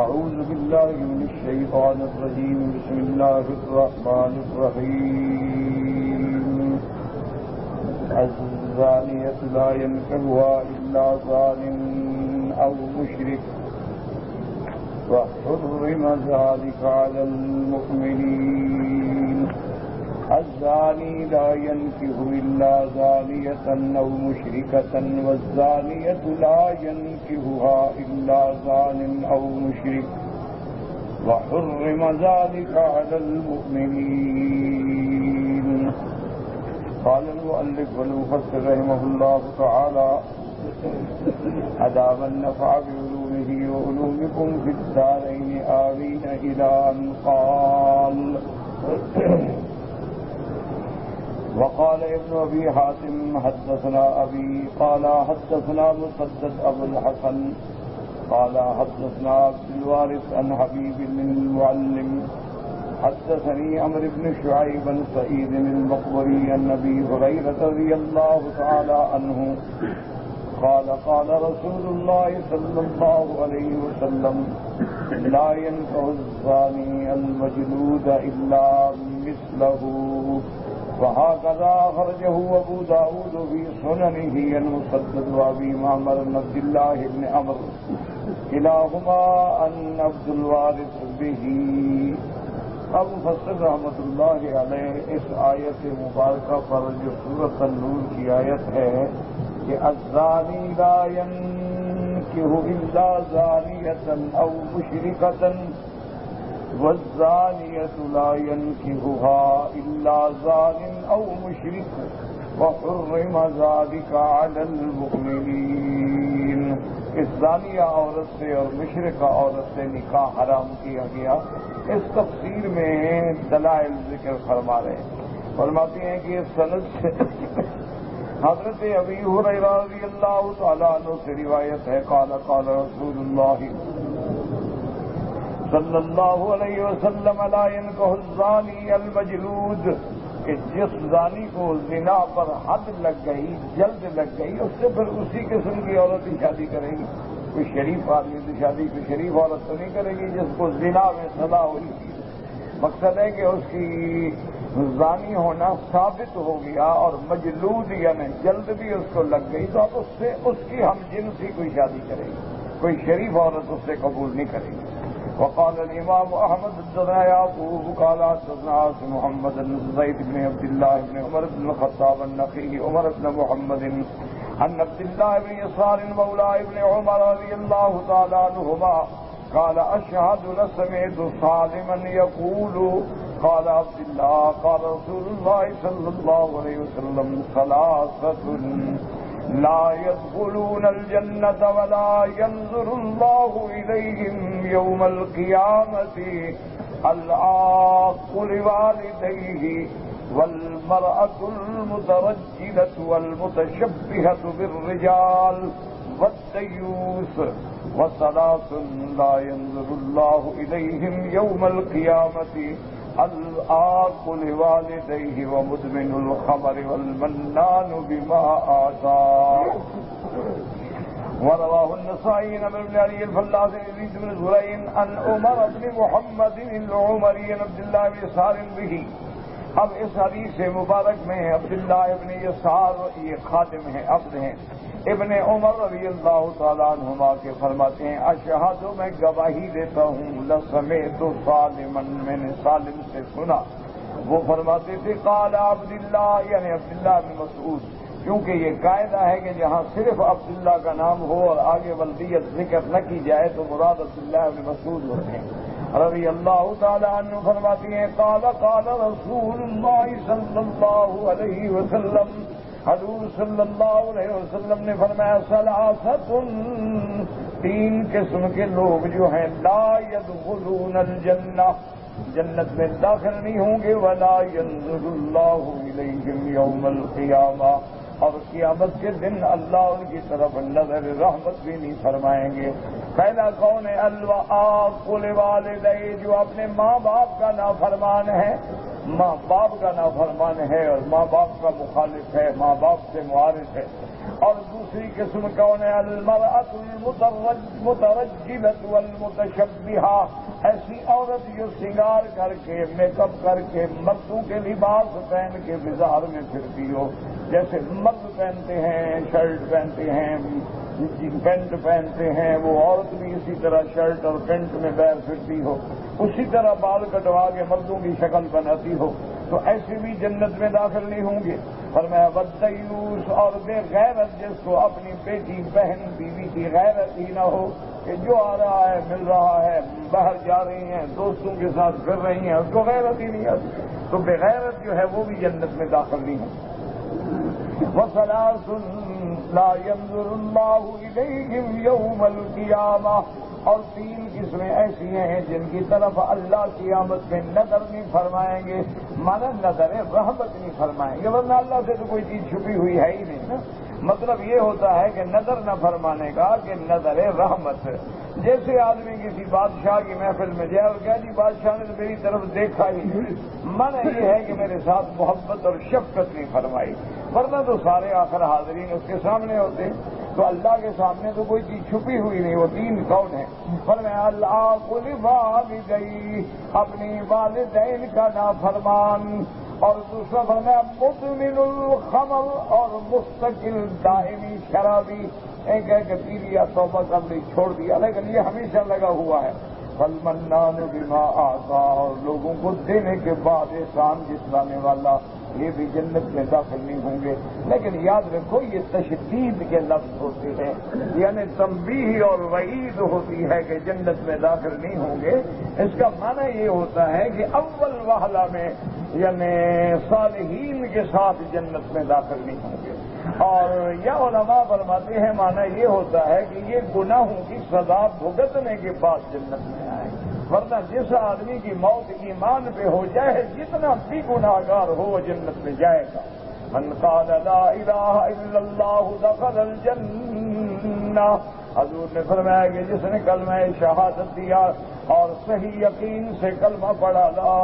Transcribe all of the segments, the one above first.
أعوذ بالله من الشيطان الرجيم بسم الله الرحمن الرحيم الزانية لا ينكحها إلا زان أو مشرك وحرم ذلك على المؤمنين الزاني لا ينكح إلا زانية أو مشركة والزانية لا ينكحها إلا زان أو مشرك وحرم ذلك على المؤمنين. قال المؤلف والمفسر رحمه الله تعالى أدام النفع بعلومه وعلومكم في الدارين آمين إلى أن قال وقال ابن أبي حاتم حدثنا أبي قال حدثنا مسدد أبو الحسن قال حدثنا عبد الوارث عن حبيب بن المعلم حدثني عمرو بن شعيب بن سعيد المقبري عن أبي هريرة رضي الله تعالى عنه قال قال رسول الله صلى الله عليه وسلم لا ينكح الزاني المجلود إلا مثله وهكذا أخرجه أبو داود في سننه المسدد وأبي معمر بن عبد الله بن عمرو كلاهما عن عبد الوارث به. اب مفسر رحمۃ اللہ علیہ اس آیت مبارکہ پر جو سورۃ النور کی آیت ہے کہ الزانی لا ينكح الا زانیۃ او مشرکۃ والزانیۃ لا ينكحها الا زان او مشرک وحرم ذلك على المؤمنین. اس زانیہ عورت سے اور مشرکہ عورت سے نکاح حرام کیا گیا. اس تفسیر میں دلائل ذکر فرما رہے ہیں. فرماتے ہیں کہ اس سند سے حضرت ابی ہریرہ رضی اللہ تعالیٰ عنہ سے روایت ہے قال قال رسول اللہ صلی اللہ علیہ وسلم لا ينكح الزانی المجلود کہ جس زانی کو زنا پر حد لگ گئی جلد لگ گئی اس سے پھر اسی قسم کی عورت ہی شادی کرے گی. کوئی شریف آدمی سے شادی کوئی شریف عورت تو نہیں کرے گی جس کو زنا میں سزا ہوئی تھی. مقصد ہے کہ اس کی زانی ہونا ثابت ہو گیا اور مجلود یعنی جلد بھی اس کو لگ گئی تو اب اس سے اس کی ہم جنسی کوئی شادی کرے گی. کوئی شریف عورت اس سے قبول نہیں کرے گی. وقال الامام احمد حدثنا يعقوب قال حدثنا محمد بن زيد بن عبد الله بن عمر بن الخطاب النخعي عمر بن محمد عن عبد الله بن يسار مولى ابن عمر رضي الله تعالى عنهما قال اشهد لسمعت سالما يقول قال عبد الله قال رسول الله صلى الله عليه وسلم ثلاثة لا يدخلون الجنة ولا ينظر الله إليهم يوم القيامة العاق لوالديه والمرأة المترجلة والمتشبهة بالرجال والديوث وثلاث لا ينظر الله إليهم يوم القيامة العاق لوالديه ومدمن الخمر والمنان بما آتاه. ورواه النسائي عن ابن علي الفلاس يزيد بن زريع عن عمر بن محمد العمري عن عبد الله بن يسار به. اب اس حدیث مبارک میں عبداللہ ابن یسار یہ خادم ہیں عبد ہیں ابن عمر رضی اللہ تعالیٰ عنہما کے فرماتے ہیں اشہد میں گواہی دیتا ہوں لسمعت سالما میں نے سالم سے سنا وہ فرماتے تھے قال عبداللہ یعنی عبداللہ بن مسعود. کیونکہ یہ قاعدہ ہے کہ جہاں صرف عبداللہ کا نام ہو اور آگے ولدیت ذکر نہ کی جائے تو مراد عبداللہ بن مسعود ہوتے ہیں رضی اللہ تعالی عنہ. فرماتی ہیں قال قال رسول اللہ صلی اللہ علیہ وسلم حضور صلی اللہ علیہ وسلم نے فرمایا ثلاثۃ تین قسم کے لوگ جو ہیں لا يدخلون الجنہ جنت میں داخل نہیں ہوں گے ولا ينظر اللہ الیہم یوم القیامہ اور قیامت کے دن اللہ ان کی طرف نظر رحمت بھی نہیں فرمائیں گے. پہلا کون ہے؟ العاق لوالدیہ، جو اپنے ماں باپ کا نافرمان ہے، ماں باپ کا نافرمان ہے اور ماں باپ کا مخالف ہے، ماں باپ سے معارض ہے۔ اور دوسری قسم کون ہے؟ المرأۃ المترجلۃ والمتشبہہ، ایسی عورت جو سنگار کر کے میک اپ کر کے مردوں کے لباس پہن کے بازار میں پھرتی ہو، جیسے مرد پہنتے ہیں، شرٹ پہنتے ہیں، پینٹ پہنتے ہیں، وہ عورت بھی اسی طرح شرٹ اور پینٹ میں باہر پھرتی ہو، اسی طرح بال کٹوا کے مردوں کی شکل بناتی ہو، تو ایسے بھی جنت میں داخل نہیں ہوں گے۔ فرمایا والدیوس، اور بے غیرت، جس کو اپنی بیٹی بہن بیوی کی غیرت ہی نہ ہو، کہ جو آ رہا ہے مل رہا ہے، باہر جا رہی ہیں دوستوں کے ساتھ پھر رہی ہیں، اس کو غیرت ہی نہیں آتی، تو بے غیرت جو ہے وہ بھی جنت میں داخل نہیں ہے۔ وَثَلَاثٌ لَا يَنظُرُ اللَّهُ إِلَيْهِمْ يَوْمَ الْقِيَامَةِ، اور تین قسمیں ایسی ہیں جن کی طرف اللہ قیامت میں نظر نہیں فرمائیں گے، مانا نظر رحمت نہیں فرمائیں گے، ورنہ اللہ سے تو کوئی چیز چھپی ہوئی ہے ہی نہیں نا۔ مطلب یہ ہوتا ہے کہ نظر نہ فرمانے کا کہ نظر رحمت۔ جیسے آدمی کسی بادشاہ کی محفل میں جائے اور کہا جی بادشاہ نے تو میری طرف دیکھا ہی نہیں، مانا یہ ہے کہ میرے ساتھ محبت اور شفقت نہیں فرمائی، ورنہ تو سارے آخر حاضرین اس کے سامنے ہوتے، تو اللہ کے سامنے تو کوئی چیز چھپی ہوئی نہیں۔ وہ تین کون ہے؟ فرمایا العاق لوالدیہ، اپنی والدین کا نافرمان، اور دوسرا فرمایا مدمن الخمر، اور مستقل دائمی شرابی، ایک ہے کہ پی لیا توبہ کر لی چھوڑ دیا لیکن یہ ہمیشہ لگا ہوا ہے۔ والمنان بما اعطا، اور لوگوں کو دینے کے بعد احسان جتلانے والا، یہ بھی جنت میں داخل نہیں ہوں گے۔ لیکن یاد رکھو یہ تشدید کے لفظ ہوتے ہیں، یعنی تنبیہ اور وعید ہوتی ہے کہ جنت میں داخل نہیں ہوں گے۔ اس کا معنی یہ ہوتا ہے کہ اول وہلہ میں یعنی صالحین کے ساتھ جنت میں داخل نہیں ہوں گے، اور یا علماء فرماتے ہیں معنی یہ ہوتا ہے کہ یہ گناہوں کی سزا بھگتنے کے بعد جنت میں آئے، ورنہ جس آدمی کی موت ایمان پہ ہو جائے جتنا بھی گناہگار ہو وہ جنت میں جائے گا۔ من قال لا الہ الا اللہ دخل الجنہ، حضور نے فرمایا کہ جس نے کلمہ شہادت دیا اور صحیح یقین سے کلمہ پڑھا لا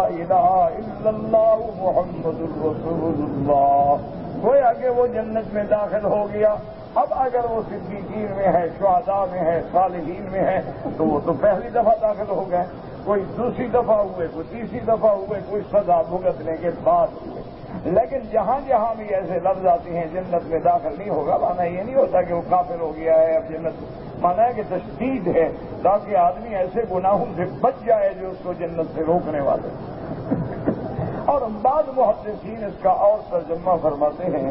الہ الا اللہ محمد الرسول اللہ، گویا کہ وہ جنت میں داخل ہو گیا۔ اب اگر وہ صدیقین میں ہے، شہداء میں ہے، صالحین میں ہے، تو وہ تو پہلی دفعہ داخل ہو گئے، کوئی دوسری دفعہ ہوئے، کوئی تیسری دفعہ ہوئے، کوئی سزا بھگتنے کے بعد ہوئے۔ لیکن جہاں جہاں بھی ایسے لفظ آتے ہیں جنت میں داخل نہیں ہوگا، مانا یہ نہیں ہوتا کہ وہ کافر ہو گیا ہے اب جنت، مانا ہے کہ تشدید ہے تاکہ آدمی ایسے گناہوں سے بچ جائے جو اس کو جنت سے روکنے والے۔ اور بعض محدثین اس کا اور ترجمہ فرماتے ہیں،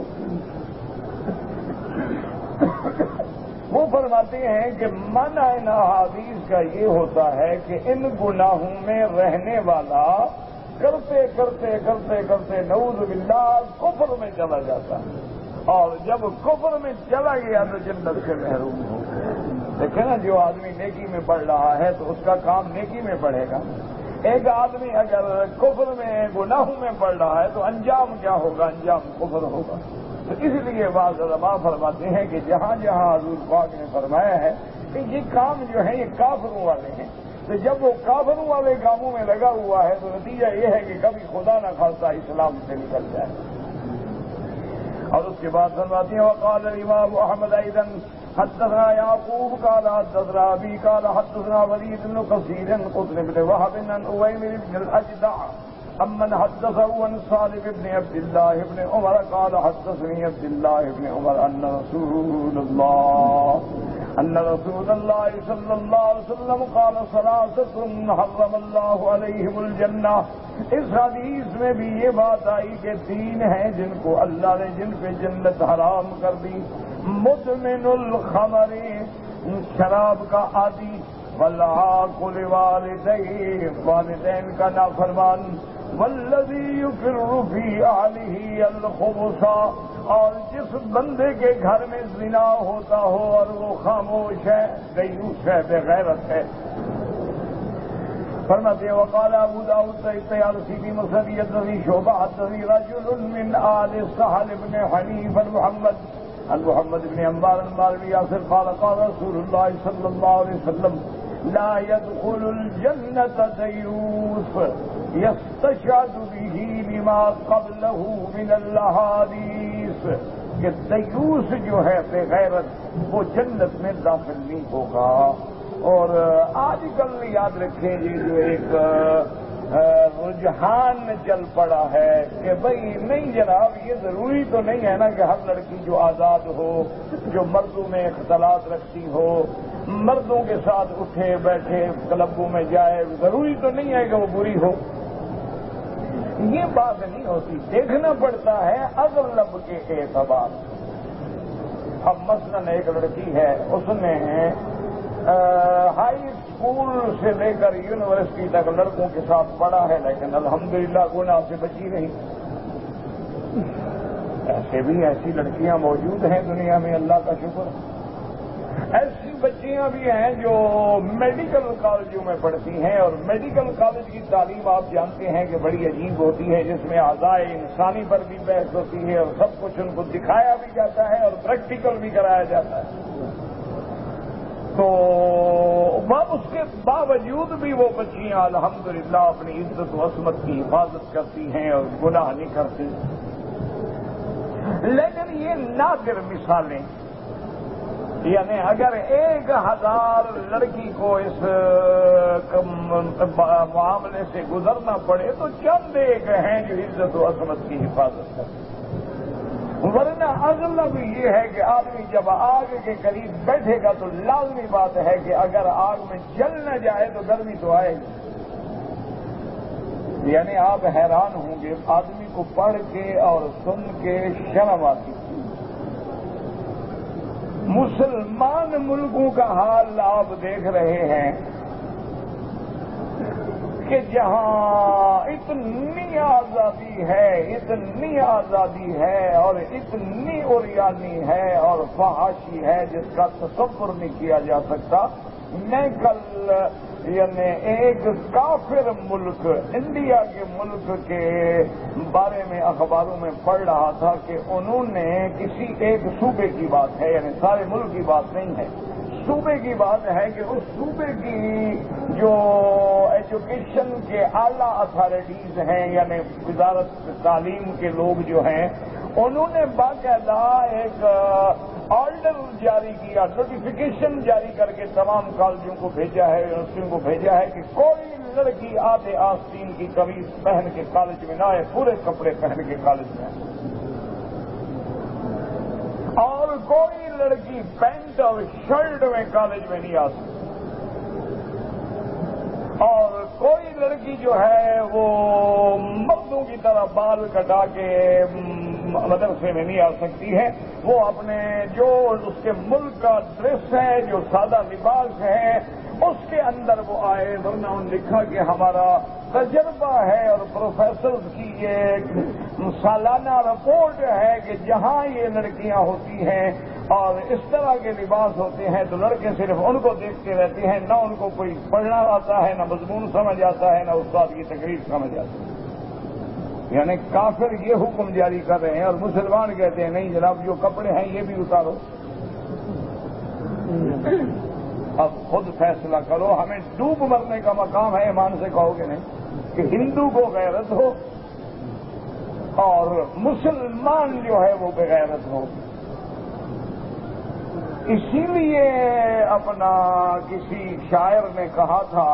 وہ فرماتے ہیں کہ معنی ان احادیث کا یہ ہوتا ہے کہ ان گناہوں میں رہنے والا کرتے کرتے کرتے کرتے نعوذ باللہ کفر میں چلا جاتا ہے، اور جب کفر میں چلا گیا تو جنت سے محروم ہو گیا۔ دیکھیں نا، جو آدمی نیکی میں پڑھ رہا ہے تو اس کا کام نیکی میں پڑھے گا، ایک آدمی اگر کفر میں گناہوں میں پڑھ رہا ہے تو انجام کیا ہوگا؟ انجام کفر ہوگا۔ تو اس لیے بعض علماء فرماتے ہیں کہ جہاں جہاں حضور پاک نے فرمایا ہے کہ یہ کام جو ہے یہ کافروں والے ہیں، تو جب وہ کافروں والے کاموں میں لگا ہوا ہے تو نتیجہ یہ ہے کہ کبھی خدا نہ خاصا اسلام سے نکل جائے۔ اور اس کے بعد فرماتے ہیں وقال الامام احمد ایضا حدثنا یعقوب قال حدثنا ابی قال حدثنا ولید بن کثیر قطن بن وهب عن اویمر بن الاجدع امن حدثه عن صالح بن عبد الله بن عمر قال حدثني عبد الله بن عمر ان رسول الله صلى الله عليه وسلم قال ثلاثة حرم الله عليهم الجنة۔ اس حدیث میں بھی یہ بات آئی کہ تین ہیں جن کو اللہ نے جن پہ جنت حرام کر دی، مدمن الخمر شراب کا عادی، والعاق لوالدیہ والدین کا نافرمان، والذی یقر فی اہلہ الخبث اور جس بندے کے گھر میں زنا ہوتا ہو اور وہ خاموش ہے، دیوس ہے، بے غیرت ہے۔ فرماتے وقال ابو داؤد الطیالسی فی مسند حدثنی شعبہ حدثنی رجل من آل سہل بن حنیف محمد عن محمد بن عمار عن یاسر قال قال رسول اللہ صلی اللہ علیہ وسلم لا يدخل الجنة دیوس یستشهد به لما قبله من الاحادیث کہ دیوس جو ہے بے غیرت وہ جنت میں داخل نہیں ہوگا. اور آج کل یاد رکھیں جی جو ایک رجحان چل پڑا ہے کہ بھئی نہیں جناب یہ ضروری تو نہیں ہے نا کہ ہر لڑکی جو آزاد ہو جو مردوں میں اختلاط رکھتی ہو مردوں کے ساتھ اٹھے بیٹھے کلبوں میں جائے ضروری تو نہیں ہے کہ وہ بری ہو. یہ بات نہیں ہوتی دیکھنا پڑتا ہے اغلب کے اعتبار. اب مثلاً ایک لڑکی ہے اس نے ہائی اسکول سے لے کر یونیورسٹی تک لڑکوں کے ساتھ پڑھا ہے لیکن الحمدللہ گناہ سے بچی رہی. ایسے بھی ایسی لڑکیاں موجود ہیں دنیا میں اللہ کا شکر. ایسی بچیاں بھی ہیں جو میڈیکل کالجوں میں پڑھتی ہیں اور میڈیکل کالج کی تعلیم آپ جانتے ہیں کہ بڑی عجیب ہوتی ہے جس میں اعضائے انسانی پر بھی بحث ہوتی ہے اور سب کچھ ان کو دکھایا بھی جاتا ہے اور پریکٹیکل بھی کرایا جاتا ہے. تو اس کے باوجود بھی وہ بچیاں الحمدللہ اپنی عزت و عصمت کی حفاظت کرتی ہیں اور گناہ نہیں کرتی. لیکن یہ نادر مثالیں یعنی اگر 1000 لڑکی کو اس معاملے سے گزرنا پڑے تو چند ایک ہیں جو عزت و عصمت کی حفاظت کرتے. ورنہ اغلب یہ ہے کہ آدمی جب آگ کے قریب بیٹھے گا تو لازمی بات ہے کہ اگر آگ میں جل نہ جائے تو گرمی تو آئے گی. یعنی آپ حیران ہوں گے آدمی کو پڑھ کے اور سن کے شرم آتی. مسلمان ملکوں کا حال آپ دیکھ رہے ہیں کہ جہاں اتنی آزادی ہے اور اتنی اوریانی ہے اور فحاشی ہے جس کا تصور نہیں کیا جا سکتا. میں کل یعنی ایک کافر ملک انڈیا کے ملک کے بارے میں اخباروں میں پڑھ رہا تھا کہ انہوں نے کسی ایک صوبے کی بات ہے یعنی سارے ملک کی بات نہیں ہے صوبے کی بات ہے کہ اس صوبے کی جو ایجوکیشن کے اعلیٰ اتھارٹیز ہیں یعنی وزارت تعلیم کے لوگ جو ہیں انہوں نے باقاعدہ ایک آرڈر جاری کیا نوٹیفیکیشن جاری کر کے تمام کالجوں کو بھیجا ہے یونیورسٹیوں کو بھیجا ہے کہ کوئی لڑکی آدھے آستین کی قمیض پہن کے کالج میں نہ آئے پورے کپڑے پہن کے کالج میں اور کوئی لڑکی پینٹ اور شرٹ میں کالج میں نہیں آ سکتی اور کوئی لڑکی جو ہے وہ مردوں کی طرح بال کٹا کے مدرسے میں نہیں آ سکتی ہے. وہ اپنے جو اس کے ملک کا ڈریس ہے جو سادہ لباس ہے اس کے اندر وہ آئے. ورنہ انہوں نے لکھا کہ ہمارا تجربہ ہے اور پروفیسرز کی یہ سالانہ رپورٹ ہے کہ جہاں یہ لڑکیاں ہوتی ہیں اور اس طرح کے لباس ہوتے ہیں تو لڑکے صرف ان کو دیکھتے رہتے ہیں, نہ ان کو کوئی پڑھنا آتا ہے, نہ مضمون سمجھ آتا ہے, نہ استاد کی تقریر سمجھ آتی ہے. یعنی کافر یہ حکم جاری کر رہے ہیں اور مسلمان کہتے ہیں نہیں جناب جو کپڑے ہیں یہ بھی اتارو. اب خود فیصلہ کرو, ہمیں ڈوب مرنے کا مقام ہے ایمان سے کہو گے نہیں کہ ہندو کو غیرت ہو اور مسلمان جو ہے وہ بغیرت ہو. اسی لیے اپنا کسی شاعر نے کہا تھا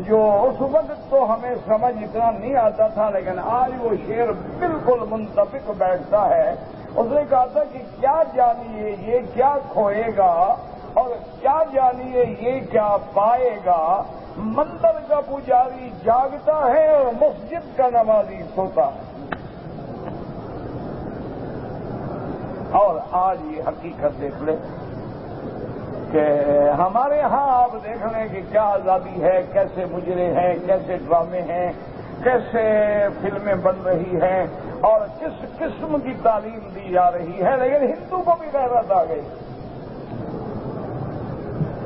جو اس وقت تو ہمیں سمجھ اتنا نہیں آتا تھا لیکن آج وہ شعر بالکل منطبق بیٹھتا ہے. اس نے کہا تھا کہ کیا جانیے یہ کیا کھوئے گا اور کیا جانیے یہ کیا پائے گا. مندر کا پجاری جاگتا ہے اور مسجد کا نمازی سوتا ہے. اور آج یہ حقیقت دیکھ لیں کہ ہمارے ہاں آپ دیکھ لیں کہ کیا آزادی ہے, کیسے مجرے ہیں, کیسے ڈرامے ہیں, کیسے فلمیں بن رہی ہیں اور کس قسم کی تعلیم دی جا رہی ہے. لیکن ہندو کو بھی غیرت آ گئی.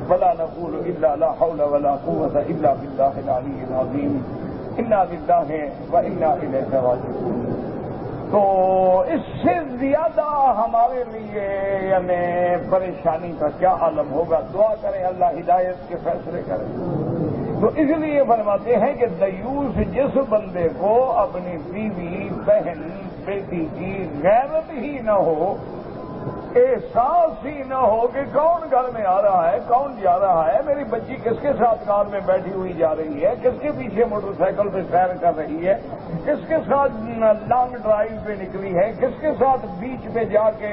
ولا نقول الا لا حول ولا قوة الا بالله العلي العظيم انا لله وانا الیہ راجعون. تو اس سے زیادہ ہمارے لیے یعنی پریشانی کا کیا عالم ہوگا. دعا کریں اللہ ہدایت کے فیصلے کریں. تو اس لیے فرماتے ہیں کہ دیوس جس بندے کو اپنی بیوی بہن بیٹی کی غیرت ہی نہ ہو، احساس ہی نہ ہو کہ کون گھر میں آ رہا ہے، کون جا رہا ہے، میری بچی کس کے ساتھ کار میں بیٹھی ہوئی جا رہی ہے، کس کے پیچھے موٹر سائیکل پہ سیر کر رہی ہے، کس کے ساتھ لانگ ڈرائیو پہ نکلی ہے، کس کے ساتھ بیچ پہ جا کے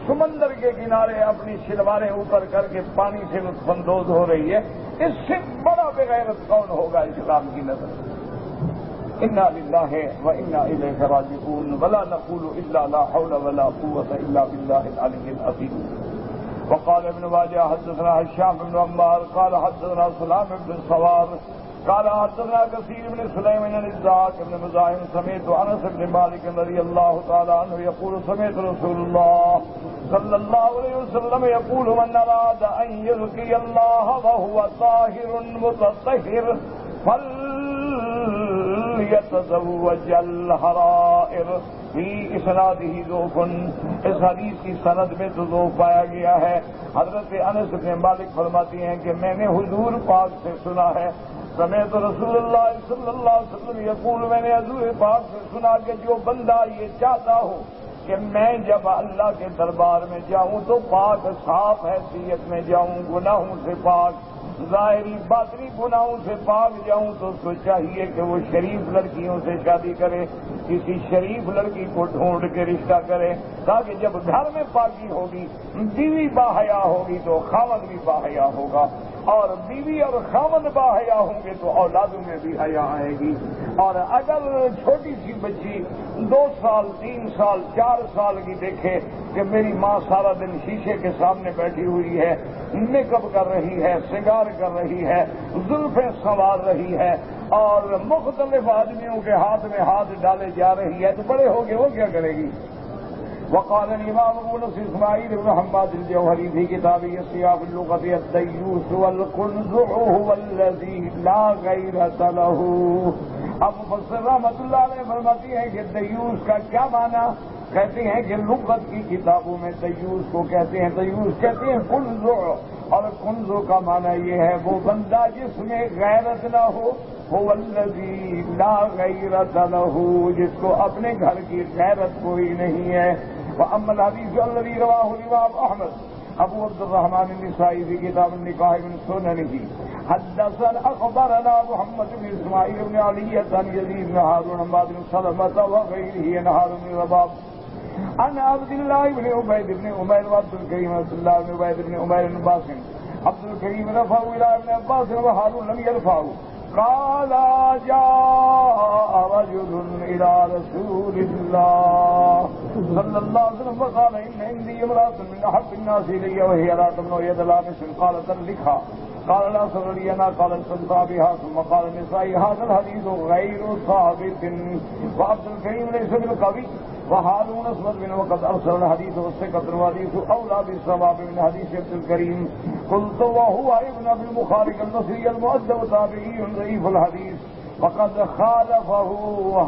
سمندر کے کنارے اپنی شلواریں اوپر کر کے پانی سے لطف اندوز ہو رہی ہے، اس سے بڑا بغیرت کون ہوگا اسلام کی نظر. انا للہ وانا الیہ راجعون ولا نقول الا لا حول ولا قوة الا بالله العلی العظیم. وقال ابن ماجہ حدثنا هشام بن عمار قال حدثنا سلام بن سوار قال حدثنا كثير بن سليم بن الزاك بن مزاحم سمعت انس بن مالك رضي الله تعالى عنه يقول سمعت رسول الله صلى الله عليه وسلم يقول من اراد ان يلقي الله وهو طاهر متطهر فليتزوج الحرائر. فی اسنادہ ضعف، اس حدیث کی سند میں تو ضعف پایا گیا ہے. حضرت انس بن مالک فرماتی ہیں کہ میں نے حضور پاک سے سنا ہے، سمعت رسول اللہ صلی اللہ علیہ وسلم یقول، میں نے حضور پاک سے سنا کہ جو بندہ یہ چاہتا ہو کہ میں جب اللہ کے دربار میں جاؤں تو پاک صاف حیثیت میں جاؤں، گناہوں سے پاک، ظاہری باطنی گناہوں سے پاک جاؤں، تو اس کو چاہیے کہ وہ شریف لڑکیوں سے شادی کرے، کسی شریف لڑکی کو ڈھونڈ کے رشتہ کرے، تاکہ جب گھر میں پاکی ہوگی، بیوی باحیا ہوگی تو خاوند بھی باحیا ہوگا، اور بیوی اور خاوند باحیا ہوں گے تو اولادوں میں بھی حیا آئے گی. اور اگر چھوٹی سی بچی 2 سال 3 سال 4 سال کی دیکھے کہ میری ماں سارا دن شیشے کے سامنے بیٹھی ہوئی ہے، میک اپ کر رہی ہے، سنگار کر رہی ہے، زلفیں سنوار رہی ہے، اور مختلف آدمیوں کے ہاتھ میں ہاتھ ڈالے جا رہی ہے، تو بڑے ہو کے وہ کیا کرے گی. وقال الامام ابو نصر اسماعیل بن حماد الجوہری فی کتابہ سیاق اللغۃ الدیوس والقنزع هو الذی لا غیرۃ له. اب مفسر رحمۃ اللہ علیہ فرماتی ہیں کہ دیوس کا کیا معنی؟ کہتے ہیں کہ لغت کی کتابوں میں دیوس کو کہتے ہیں، دیوس کہتے ہیں کنزع، اور کنزع کا معنی یہ ہے وہ بندہ جس میں غیرت نہ ہو، هو الذی لا غیرۃ له، جس کو اپنے گھر کی غیرت کوئی نہیں ہے. واما الحدیث الذی رواه الامام احمد ابو عبد الرحمن النسائی فی کتاب النکاح من سننہ حدثنا اخبرنا محمد بن اسماعیل بن علی عن یزید بن ہارون عن بن سلمة وغیرہ عن ہارون بن رباب عن عبد الله بن عبید بن عمیر وعبد الکریم رسول اللہ بن عبید بن عمیر بن عباس. عبد الکریم رفعه الى ابن عباس وهارون لم يرفعه. قال جاء رجل الى رسول الله صلى الله عليه وسلم فقال ان عندي امرأة من احب الناس الي وهي لا تمنع يد لامس. قال طلقها. قال لا صبر لي انا. قال استمتع بها. ثم قال النسائي هذا الحديث غير ثابت وعبد الكريم ليس بالقوي وهارون اسود بن وقد ارسل الحديث والثقة الحديث اولى بالصواب من حديث عبد الكريم. قلت وهو ابن ابي المخارق البصري المؤدب تابعي ضعيف الحديث وقد خالفه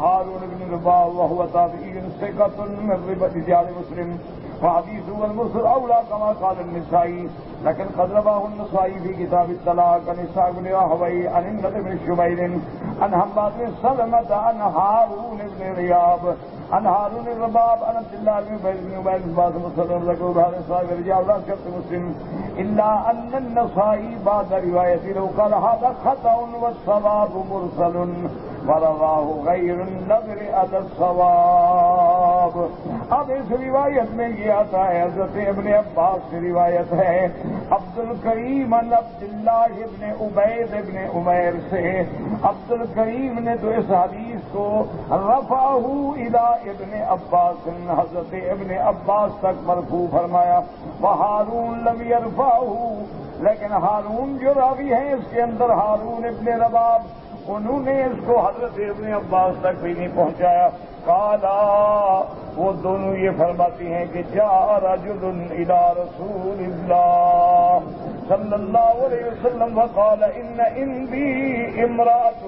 هارون بن رباح وهو تابعي ثقة من رجال مسلم وحديثه المرسل اولى كما قال النسائي. لكن قد رواه النسائي في كتاب الطلاق عن اسحاق بن راهويه عن النضر بن شميل عن حماد بن سلمة عن هارون بن رياب عن هارون الرباب عن عبد الله بن عبيد بن عباس مسلم ذكر هذا الصحابي رجال لا شرط مسلم الا ان النسائي بعد روايته لو قال هذا خطأ والصواب مرسل ورواه غير النضر على الصواب. اب اس روایت میں یہ آتا ہے حضرت ابن عباس کی روایت ہے عبد الکریم عن عبداللہ ابن عبید ابن عمیر سے. عبد الکریم نے تو اس حدیث کو رفعہ الی ابن عباس، حضرت ابن عباس تک مرفوع فرمایا. وہارون لم یرفعہ، لیکن ہارون جو راوی ہیں اس کے اندر ہارون ابن رباب، انہوں نے اس کو حضرت ابن عباس تک بھی نہیں پہنچایا. قالا، وہ دونوں یہ فرماتی ہیں کہ جاء رجل الى رسول اللہ صلی اللہ علیہ وسلم وقال ان عندي امرأة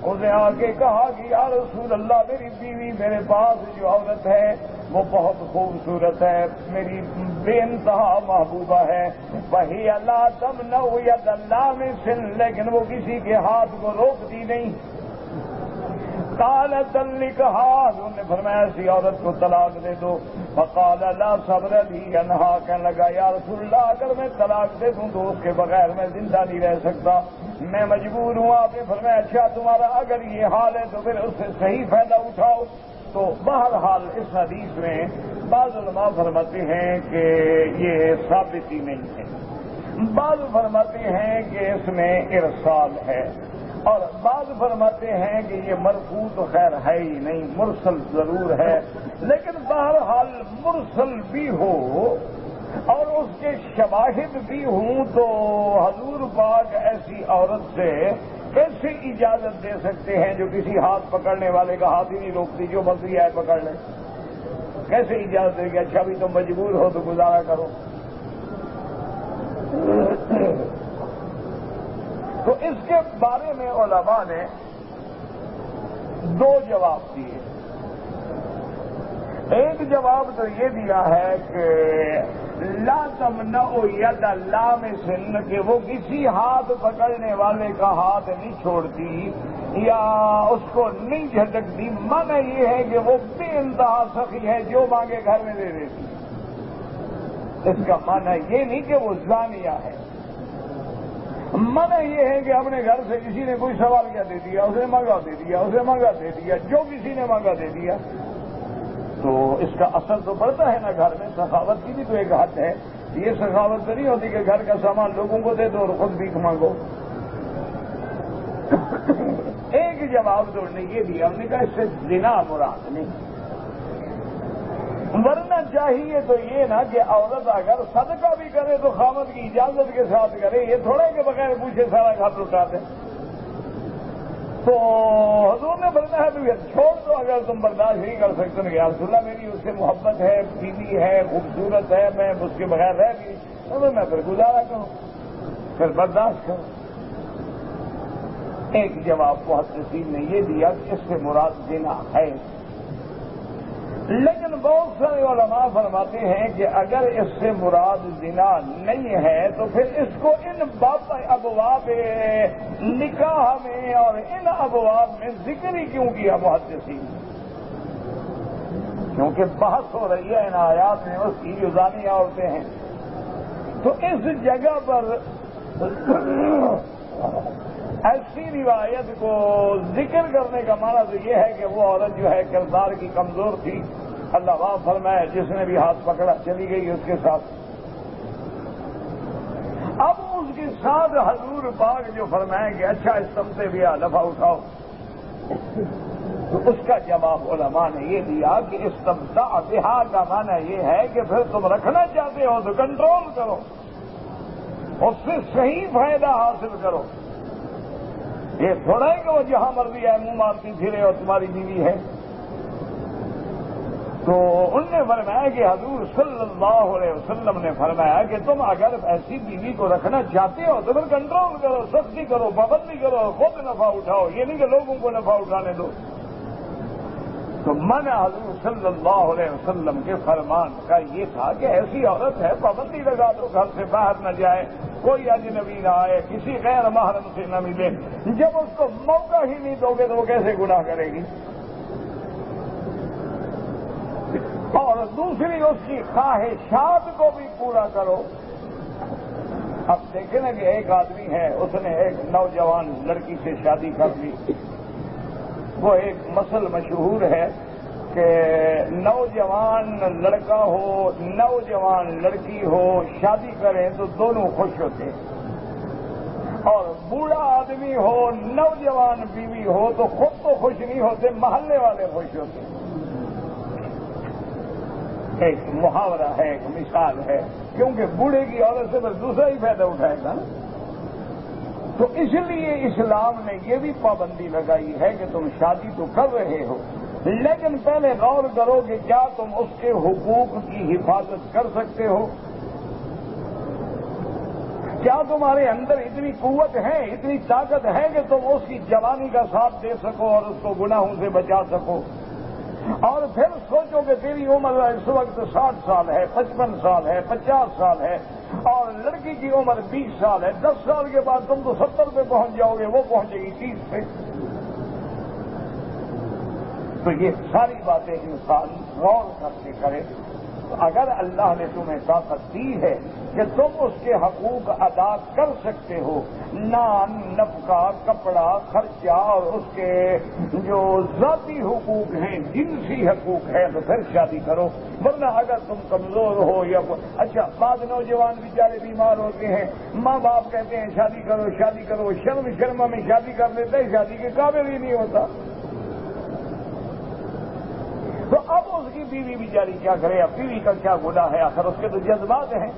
اسے آ کے کہا کہ یا رسول اللہ میری بیوی میرے پاس جو عورت ہے وہ بہت خوبصورت ہے، میری بے انتہا محبوبہ ہے، وہی اللہ تمنع ید لامس، لیکن وہ کسی کے ہاتھ کو روکتی نہیں۔ قال طلقها، انہوں نے فرمایا ایسی عورت کو طلاق دے دو۔ فقال لا صبر لی عنہا، کہنے لگا یا رسول اللہ اگر میں طلاق دے دوں تو اس کے بغیر میں زندہ نہیں رہ سکتا، میں مجبور ہوں۔ آپ نے فرمایا اچھا تمہارا اگر یہ حال ہے تو پھر اس سے صحیح فائدہ اٹھاؤ۔ تو بہرحال اس حدیث میں بعض علماء فرماتے ہیں کہ یہ ثابت ہی نہیں ہے، بعض فرماتے ہیں کہ اس میں ارسال ہے، اور بعض فرماتے ہیں کہ یہ مرفوع تو خیر ہے ہی نہیں، مرسل ضرور ہے، لیکن بہرحال مرسل بھی ہو اور اس کے شواہد بھی ہوں تو حضور پاک ایسی عورت سے کیسے اجازت دے سکتے ہیں جو کسی ہاتھ پکڑنے والے کا ہاتھ ہی نہیں روکتی، جو مرضی آئے پکڑ لے؟ کیسے اجازت دے گی؟ اچھا بھی تم مجبور ہو تو گزارا کرو۔ تو اس کے بارے میں علماء نے دو جواب دیے۔ ایک جواب تو یہ دیا ہے کہ لا تمنع ید لامس، کہ وہ کسی ہاتھ پکڑنے والے کا ہاتھ نہیں چھوڑتی یا اس کو نہیں جھٹکتی، معنی یہ ہے کہ وہ بے انتہا سخی ہے، جو مانگے گھر میں دے دیتی۔ اس کا معنی یہ نہیں کہ وہ زانیہ ہے، معنی یہ ہے کہ اپنے گھر سے کسی نے کوئی سوال کیا دے دیا، اسے مانگا دے دیا، اسے مانگا دے دیا، جو کسی نے مانگا دے دیا۔ تو اس کا اثر تو پڑتا ہے نا گھر میں، سخاوت کی بھی تو ایک حد ہے۔ یہ سخاوت تو نہیں ہوتی کہ گھر کا سامان لوگوں کو دے دو اور خود بھیک مانگو۔ ایک جواب تو نے یہ دیا، ہم نے کہا اس سے زنا مراد نہیں، ورنہ چاہیے تو یہ نا کہ عورت اگر صدقہ بھی کرے تو خاوند کی اجازت کے ساتھ کرے، یہ تھوڑا کہ بغیر پوچھے سارا گھر لٹا دے۔ تو حضور نے فرمایا تو چھوڑ دو اگر تم برداشت نہیں کر سکتے تو یا رسول اللہ میری اس سے محبت ہے، بیوی ہے، خوبصورت ہے، میں اس کے بغیر رہ بھی تو میں پھر گزارا کروں، پھر برداشت کروں۔ ایک جواب محدثین نے یہ دیا کہ اس سے مراد زنا ہے، لیکن بہت سارے علماء فرماتے ہیں کہ اگر اس سے مراد زنا نہیں ہے تو پھر اس کو ان ابواب نکاح میں اور ان ابواب میں ذکر ہی کیوں کیا محدثین؟ کیونکہ بحث ہو رہی ہے ان آیات میں اس کی جو زانی عورتیں ہیں، تو اس جگہ پر ایسی روایت کو ذکر کرنے کا معنی تو یہ ہے کہ وہ عورت جو ہے کردار کی کمزور تھی، اللہ وہاں فرمایا جس نے بھی ہاتھ پکڑا چلی گئی اس کے ساتھ۔ اب اس کے ساتھ حضور پاک جو فرمائیں کہ اچھا استمتے بھی لفا اٹھاؤ، تو اس کا جواب علماء نے یہ دیا کہ استمتاع بہا کا معنی یہ ہے کہ پھر تم رکھنا چاہتے ہو تو کنٹرول کرو، اس سے صحیح فائدہ حاصل کرو۔ یہ تھوڑا ہے کہ وہ جہاں مرضی ہے منہ مارتی پھرے اور تمہاری بیوی ہے۔ تو ان نے فرمایا کہ حضور صلی اللہ علیہ وسلم نے فرمایا کہ تم اگر ایسی بیوی کو رکھنا چاہتے ہو تو پھر کنٹرول کرو، سختی کرو، پابندی کرو، خود نفع اٹھاؤ، یہ نہیں کہ لوگوں کو نفع اٹھانے دو۔ تو من حضور صلی اللہ علیہ وسلم کے فرمان کا یہ تھا کہ ایسی عورت ہے پابندی لگا دو، گھر سے باہر نہ جائے، کوئی اجنبی نہ آئے، کسی غیر محرم سے نہ ملے۔ جب اس کو موقع ہی نہیں دو گے تو وہ کیسے گناہ کرے گی؟ اور دوسری اس کی خواہشات کو بھی پورا کرو۔ اب دیکھیں نا کہ ایک آدمی ہے، اس نے ایک نوجوان لڑکی سے شادی کر لی۔ وہ ایک مثل مشہور ہے کہ نوجوان لڑکا ہو، نوجوان لڑکی ہو، شادی کریں تو دونوں خوش ہوتے ہیں، اور بوڑھا آدمی ہو، نوجوان بیوی ہو تو خود تو خوش نہیں ہوتے، محلے والے خوش ہوتے ہیں۔ ایک محاورہ ہے، ایک مثال ہے، کیونکہ بوڑھے کی عورت سے بس دوسرا ہی فائدہ اٹھائے گا نا۔ تو اس لیے اسلام نے یہ بھی پابندی لگائی ہے کہ تم شادی تو کر رہے ہو، لیکن پہلے غور کرو کہ کیا تم اس کے حقوق کی حفاظت کر سکتے ہو۔ کیا تمہارے اندر اتنی قوت ہے، اتنی طاقت ہے کہ تم اس کی جوانی کا ساتھ دے سکو اور اس کو گناہوں سے بچا سکو؟ اور پھر سوچو کہ تیری عمر اس وقت 60 سال ہے، 55 سال ہے، 50 سال ہے، اور لڑکی کی عمر 20 سال ہے. 10 سال کے بعد تم تو 70 پہ پہنچ جاؤ گے، وہ پہنچے گی 30 پہ. تو یہ ساری باتیں انسان غور کر کے کرے. تو اگر اللہ نے تمہیں طاقت دی ہے کہ تم اس کے حقوق ادا کر سکتے ہو، نان، نفقہ، کپڑا، خرچہ، اور اس کے جو ذاتی حقوق ہیں، جنسی حقوق ہیں، تو پھر شادی کرو. ورنہ اگر تم کمزور ہو یا اچھا، بعض نوجوان بیچارے بیمار ہوتے ہیں، ماں باپ کہتے ہیں شادی کرو شادی کرو، شرم میں شادی کر لیتے ہیں، شادی کے قابل ہی نہیں ہوتا. تو اب اس کی بیوی بیچاری کیا کرے؟ اب بیوی کا کیا گناہ ہے؟ آخر اس کے تو جذبات ہیں.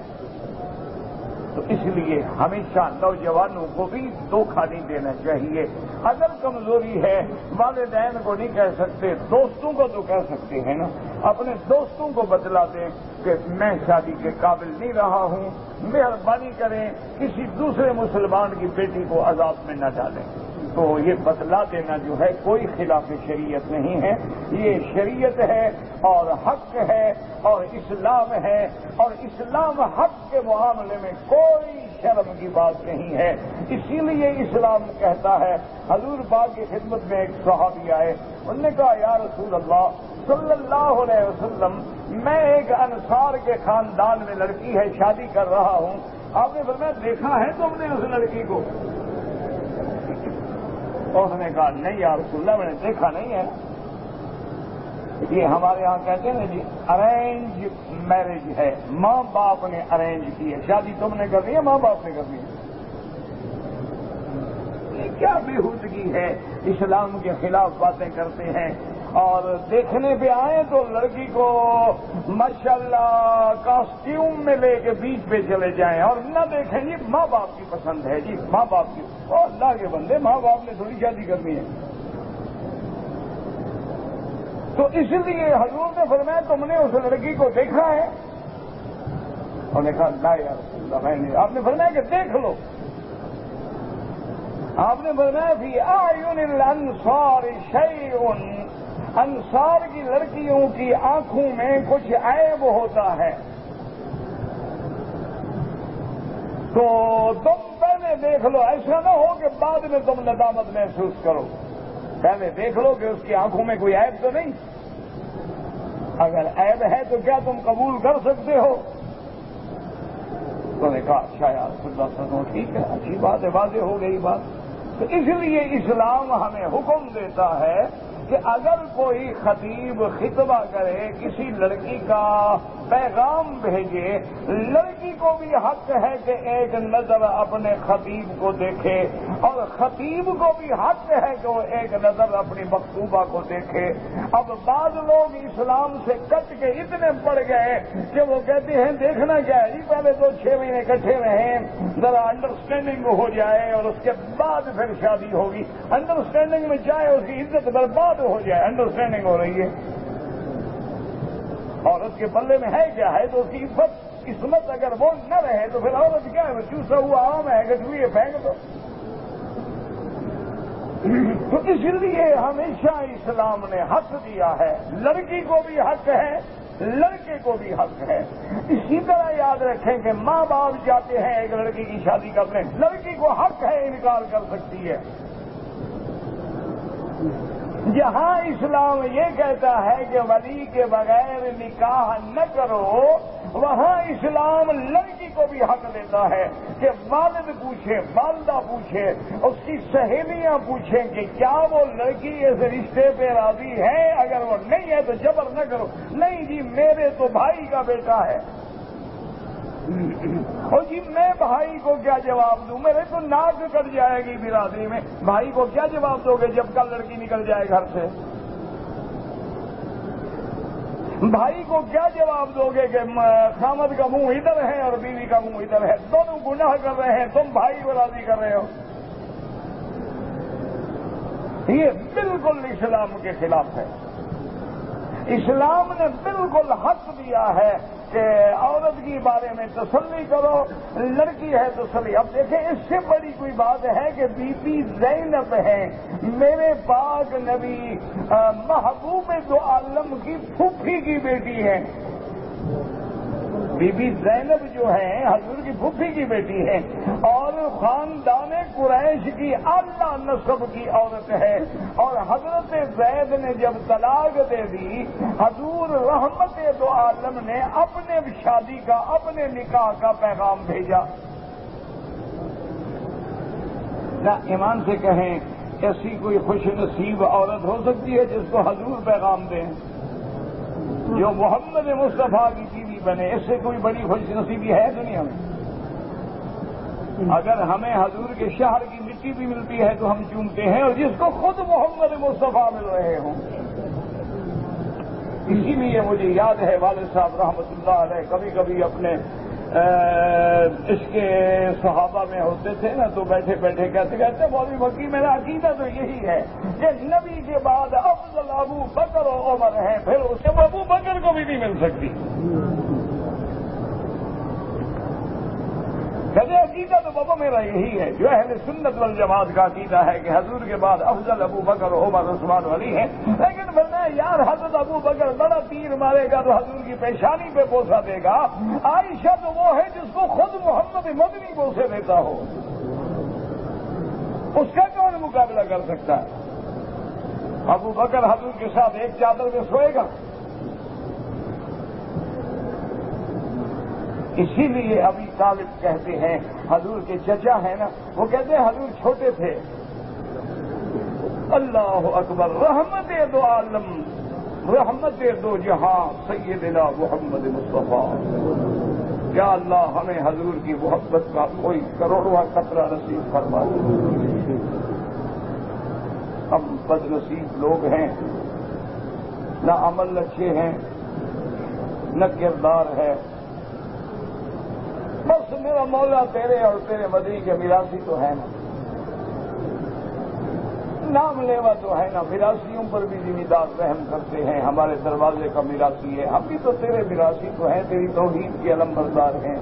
تو اس لیے ہمیشہ نوجوانوں کو بھی دھوکہ نہیں دینا چاہیے. اگر کمزوری ہے، والدین کو نہیں کہہ سکتے، دوستوں کو تو کہہ سکتے ہیں نا. اپنے دوستوں کو بتلا دیں کہ میں شادی کے قابل نہیں رہا ہوں، مہربانی کریں کسی دوسرے مسلمان کی بیٹی کو عذاب میں نہ ڈالیں. تو یہ بتلا دینا جو ہے کوئی خلاف شریعت نہیں ہے، یہ شریعت ہے اور حق ہے اور اسلام ہے، اور اسلام حق کے معاملے میں کوئی شرم کی بات نہیں ہے. اسی لیے اسلام کہتا ہے، حضور پاک کی خدمت میں ایک صحابی آئے، انہوں نے کہا یا رسول اللہ صلی اللہ علیہ وسلم، میں ایک انصار کے خاندان میں لڑکی ہے، شادی کر رہا ہوں. آپ نے فرمایا دیکھا ہے تم نے اس لڑکی کو؟ اس نے کہا نہیں یا رسول اللہ، میں نے دیکھا نہیں ہے. یہ ہمارے ہاں کہتے ہیں جی ارینج میرج ہے، ماں باپ نے ارینج کی ہے. شادی تم نے کرنی ہے، ماں باپ نے کرنی ہے. یہ کیا بےہودگی ہے؟ اسلام کے خلاف باتیں کرتے ہیں. اور دیکھنے پہ آئے تو لڑکی کو ماشاءاللہ کاسٹیوم میں لے کے بیچ پہ چلے جائیں اور نہ دیکھیں جی ماں باپ کی پسند ہے، جی ماں باپ کی. اور اللہ کے بندے، ماں باپ نے تھوڑی شادی کرنی ہے. تو اس لیے حضور نے فرمایا تم نے اس لڑکی کو دیکھا ہے؟ انہوں نے کہا لا یا رسول اللہ میں نہیں. آپ نے فرمایا کہ دیکھ لو. آپ نے فرمایا فی اعین الانصار شیء، انصار کی لڑکیوں کی آنکھوں میں کچھ عیب ہوتا ہے. تو تم پہلے دیکھ لو، ایسا نہ ہو کہ بعد میں تم ندامت محسوس کرو. پہلے دیکھ لو کہ اس کی آنکھوں میں کوئی عیب تو نہیں. اگر عیب ہے تو کیا تم قبول کر سکتے ہو؟ تو نے کہا اچھا یا رسول اللہ، ٹھیک ہے، اچھی بات ہے، واضح ہو گئی بات. تو اس لیے اسلام ہمیں حکم دیتا ہے کہ اگر کوئی خطیب خطبہ کرے، کسی لڑکی کا پیغام بھیجے، لڑکی کو بھی حق ہے کہ ایک نظر اپنے خطیب کو دیکھے، اور خطیب کو بھی حق ہے کہ وہ ایک نظر اپنی مخطوبہ کو دیکھے. اب بعض لوگ اسلام سے کٹ کے اتنے پڑ گئے کہ وہ کہتے ہیں دیکھنا کیا ہے جی، پہلے تو 6 مہینے اکٹھے رہیں، ذرا انڈرسٹینڈنگ ہو جائے اور اس کے بعد پھر شادی ہوگی. انڈرسٹینڈنگ میں چاہے اس کی عزت برباد ہو جائے، انڈرسٹینڈنگ ہو رہی ہے اور اس کے پلے میں ہے کیا ہے؟ تو اس کی عصمت اگر وہ نہ رہے تو پھر عورت کیا ہے؟ چوسا ہوا آم ہے، گٹوئی ہے، پھینک دو. تو اس لیے ہمیشہ اسلام نے حق دیا ہے، لڑکی کو بھی حق ہے، لڑکے کو بھی حق ہے. اسی طرح یاد رکھیں کہ ماں باپ جاتے ہیں ایک لڑکی کی شادی کرنے، لڑکی کو حق ہے انکار کر سکتی ہے. جہاں اسلام یہ کہتا ہے کہ ولی کے بغیر نکاح نہ کرو، وہاں اسلام لڑکی کو بھی حق دیتا ہے کہ والد پوچھے، والدہ پوچھے، اس کی سہیلیاں پوچھیں کہ کیا وہ لڑکی اس رشتے پہ راضی ہے. اگر وہ نہیں ہے تو جبر نہ کرو. نہیں جی میرے تو بھائی کا بیٹا ہے، اور جی میں بھائی کو کیا جواب دوں؟ میرے تو ناک کٹ جائے گی برادری میں. بھائی کو کیا جواب دو گے جب کل لڑکی نکل جائے گھر سے؟ بھائی کو کیا جواب دو گے کہ خامد کا منہ ادھر ہے اور بیوی کا منہ ادھر ہے، دونوں گناہ کر رہے ہیں، تم بھائی کو راضی کر رہے ہو؟ یہ بالکل اسلام کے خلاف ہے. اسلام نے بالکل حق دیا ہے کہ عورت کے بارے میں تسلی کرو، لڑکی ہے تسلی۔ اب دیکھیں اس سے بڑی کوئی بات ہے کہ بی بی زینب ہے میرے پاک نبی محبوب دو عالم کی پھوپھی کی بیٹی ہے۔ بی بی زینب جو ہے حضور کی پھوپھی کی بیٹی ہے اور خاندان قریش کی اعلیٰ نسب کی عورت ہے، اور حضرت زید نے جب طلاق دے دی حضور رحمت دو عالم نے اپنے شادی کا اپنے نکاح کا پیغام بھیجا۔ نہ ایمان سے کہیں ایسی کوئی خوش نصیب عورت ہو سکتی ہے جس کو حضور پیغام دیں، جو محمد مصطفیٰ کی بیوی بنے؟ اس سے کوئی بڑی خوش نصیبی ہے دنیا میں؟ اگر ہمیں حضور کے شہر کی مٹی بھی ملتی ہے تو ہم چومتے ہیں، اور جس کو خود محمد مصطفیٰ مل رہے ہوں۔ اسی لیے مجھے یاد ہے والد صاحب رحمۃ اللہ علیہ کبھی کبھی اپنے عشق صحابہ میں ہوتے تھے نا، تو بیٹھے بیٹھے کہتے مولوی وکی میرا عقیدہ تو یہی ہے کہ نبی کے بعد افضل ابو بکر و عمر ہیں، پھر اسے ابو بکر کو بھی نہیں مل سکتی۔ کہتے عقیدہ تو بابا میرا یہی ہے، جو اہل سنت والجماعت کا عقیدہ ہے کہ حضور کے بعد افضل ابو بکر عمر عثمان علی ہیں، لیکن ورنہ یار حضرت ابو بکر بڑا تیر مارے گا تو حضور کی پیشانی پہ بوسہ دے گا، عائشہ تو وہ ہے جس کو خود محمد مدنی بوسے دیتا ہو، اس کا کون مقابلہ کر سکتا ہے؟ ابو بکر حضور کے ساتھ ایک چادر میں سوئے گا؟ اسی لیے ابھی طالب کہتے ہیں حضور کے چچا ہیں نا، وہ کہتے ہیں حضور چھوٹے تھے، اللہ اکبر، رحمت دو عالم، رحمت دو جہاں سیدنا محمد مصطفیٰ۔ یا اللہ ہمیں حضور کی محبت کا کوئی کروڑواں قطرہ نصیب فرما دے۔ ہم بد نصیب لوگ ہیں، نہ عمل اچھے ہیں نہ کردار ہے، بس میرا مولا تیرے اور تیرے مدنی کے میراثی تو ہے نا، نام لیوا تو ہے نا، میراثیوں پر بھی ذمہ دار رحم کرتے ہیں، ہمارے دروازے کا میراثی ہے، ہم بھی تو تیرے میراثی تو ہیں، تیری توحید کے علمبردار ہیں،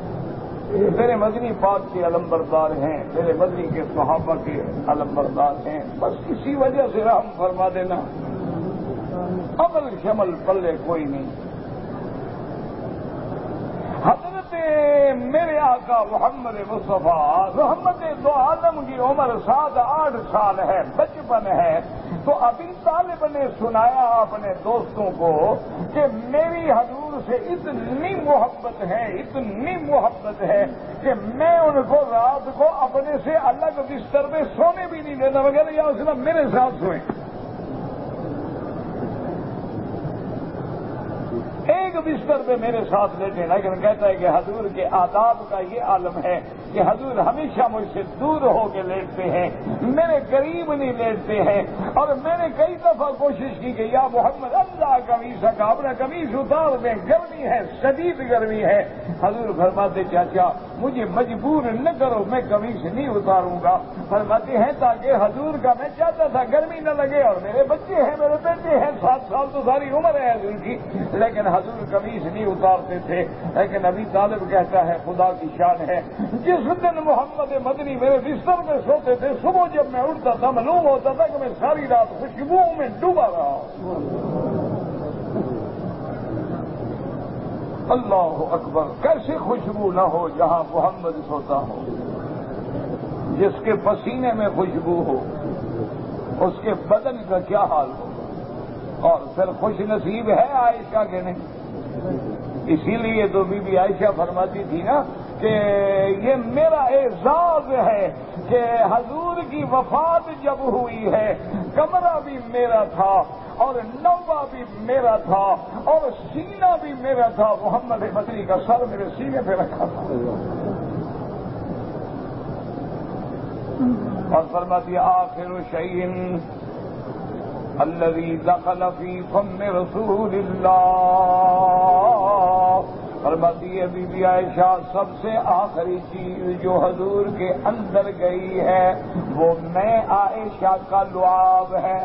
تیرے مدنی پاک کے علمبردار ہیں، تیرے مدنی کے صحابہ کے علمبردار ہیں، بس اسی وجہ سے رحم فرما دینا، عمل شمل پلے کوئی نہیں۔ حضرت میرے آقا محمد مصطفیٰ رحمت دو عالم کی عمر 7-8 سال ہے، بچپن ہے، تو ابھی طالب نے سنایا اپنے دوستوں کو کہ میری حضور سے اتنی محبت ہے، اتنی محبت ہے کہ میں ان کو رات کو اپنے سے الگ بستر میں سونے بھی نہیں دیتا، وغیرہ یا اس نے میرے ساتھ سوئیں، ایک بستر پہ میرے ساتھ لیٹے، لیکن کہتا ہے کہ حضور کے آداب کا یہ عالم ہے کہ حضور ہمیشہ مجھ سے دور ہو کے لیٹتے ہیں، میرے قریب نہیں لیٹتے ہیں، اور میں نے کئی دفعہ کوشش کی کہ یا محمد اللہ قمیص کا اپنا قمیص اتار دیں، گرمی ہے، شدید گرمی ہے، حضور فرماتے چاچا مجھے مجبور نہ کرو، میں قمیص نہیں اتاروں گا، فرماتے ہیں تاکہ حضور کا میں چاہتا تھا گرمی نہ لگے، اور میرے بچے ہیں، میرے بیٹے ہیں، 7 سال تو ساری عمر ہے حضور کی، لیکن حضور قمیص نہیں اتارتے تھے۔ لیکن ابھی طالب کہتا ہے خدا کی شان ہے، جس دن محمد مدنی میرے بستر میں سوتے تھے، صبح جب میں اٹھتا تھا معلوم ہوتا تھا کہ میں ساری رات خوشبوؤں میں ڈوبا رہا ہوں۔ اللہ اکبر، کیسے خوشبو نہ ہو جہاں محمد سوتا ہو، جس کے پسینے میں خوشبو ہو اس کے بدن کا کیا حال ہو، اور پھر خوش نصیب ہے عائشہ کے نہیں۔ اسی لیے تو بی بی عائشہ فرماتی تھی نا کہ یہ میرا اعزاز ہے کہ حضور کی وفات جب ہوئی ہے کمرہ بھی میرا تھا اور نوبہ بھی میرا تھا اور سینہ بھی میرا تھا، محمد مدنی کا سر میرے سینے پہ رکھا تھا، اور فرماتی آخر شیء الذي دخل في فم رسول اللہ، فرماتی ہے بی بی عائشہ سب سے آخری چیز جو حضور کے اندر گئی ہے وہ میں عائشہ کا لعاب ہے۔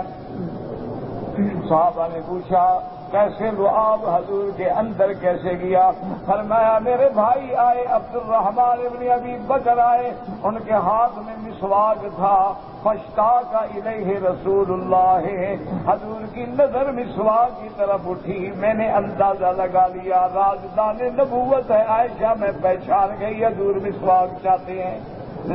صحابہ نے پوچھا کیسے لعاب حضور کے اندر کیسے گیا؟ فرمایا میرے بھائی آئے، عبد الرحمن ابن ابی بکر آئے، ان کے ہاتھ میں مسواک تھا، فاشتاق الیہ رسول اللہ، حضور کی نظر مسواک کی طرف اٹھی، میں نے اندازہ لگا لیا رازدان نبوت ہے عائشہ، میں پہچان گئی حضور مسواک چاہتے ہیں،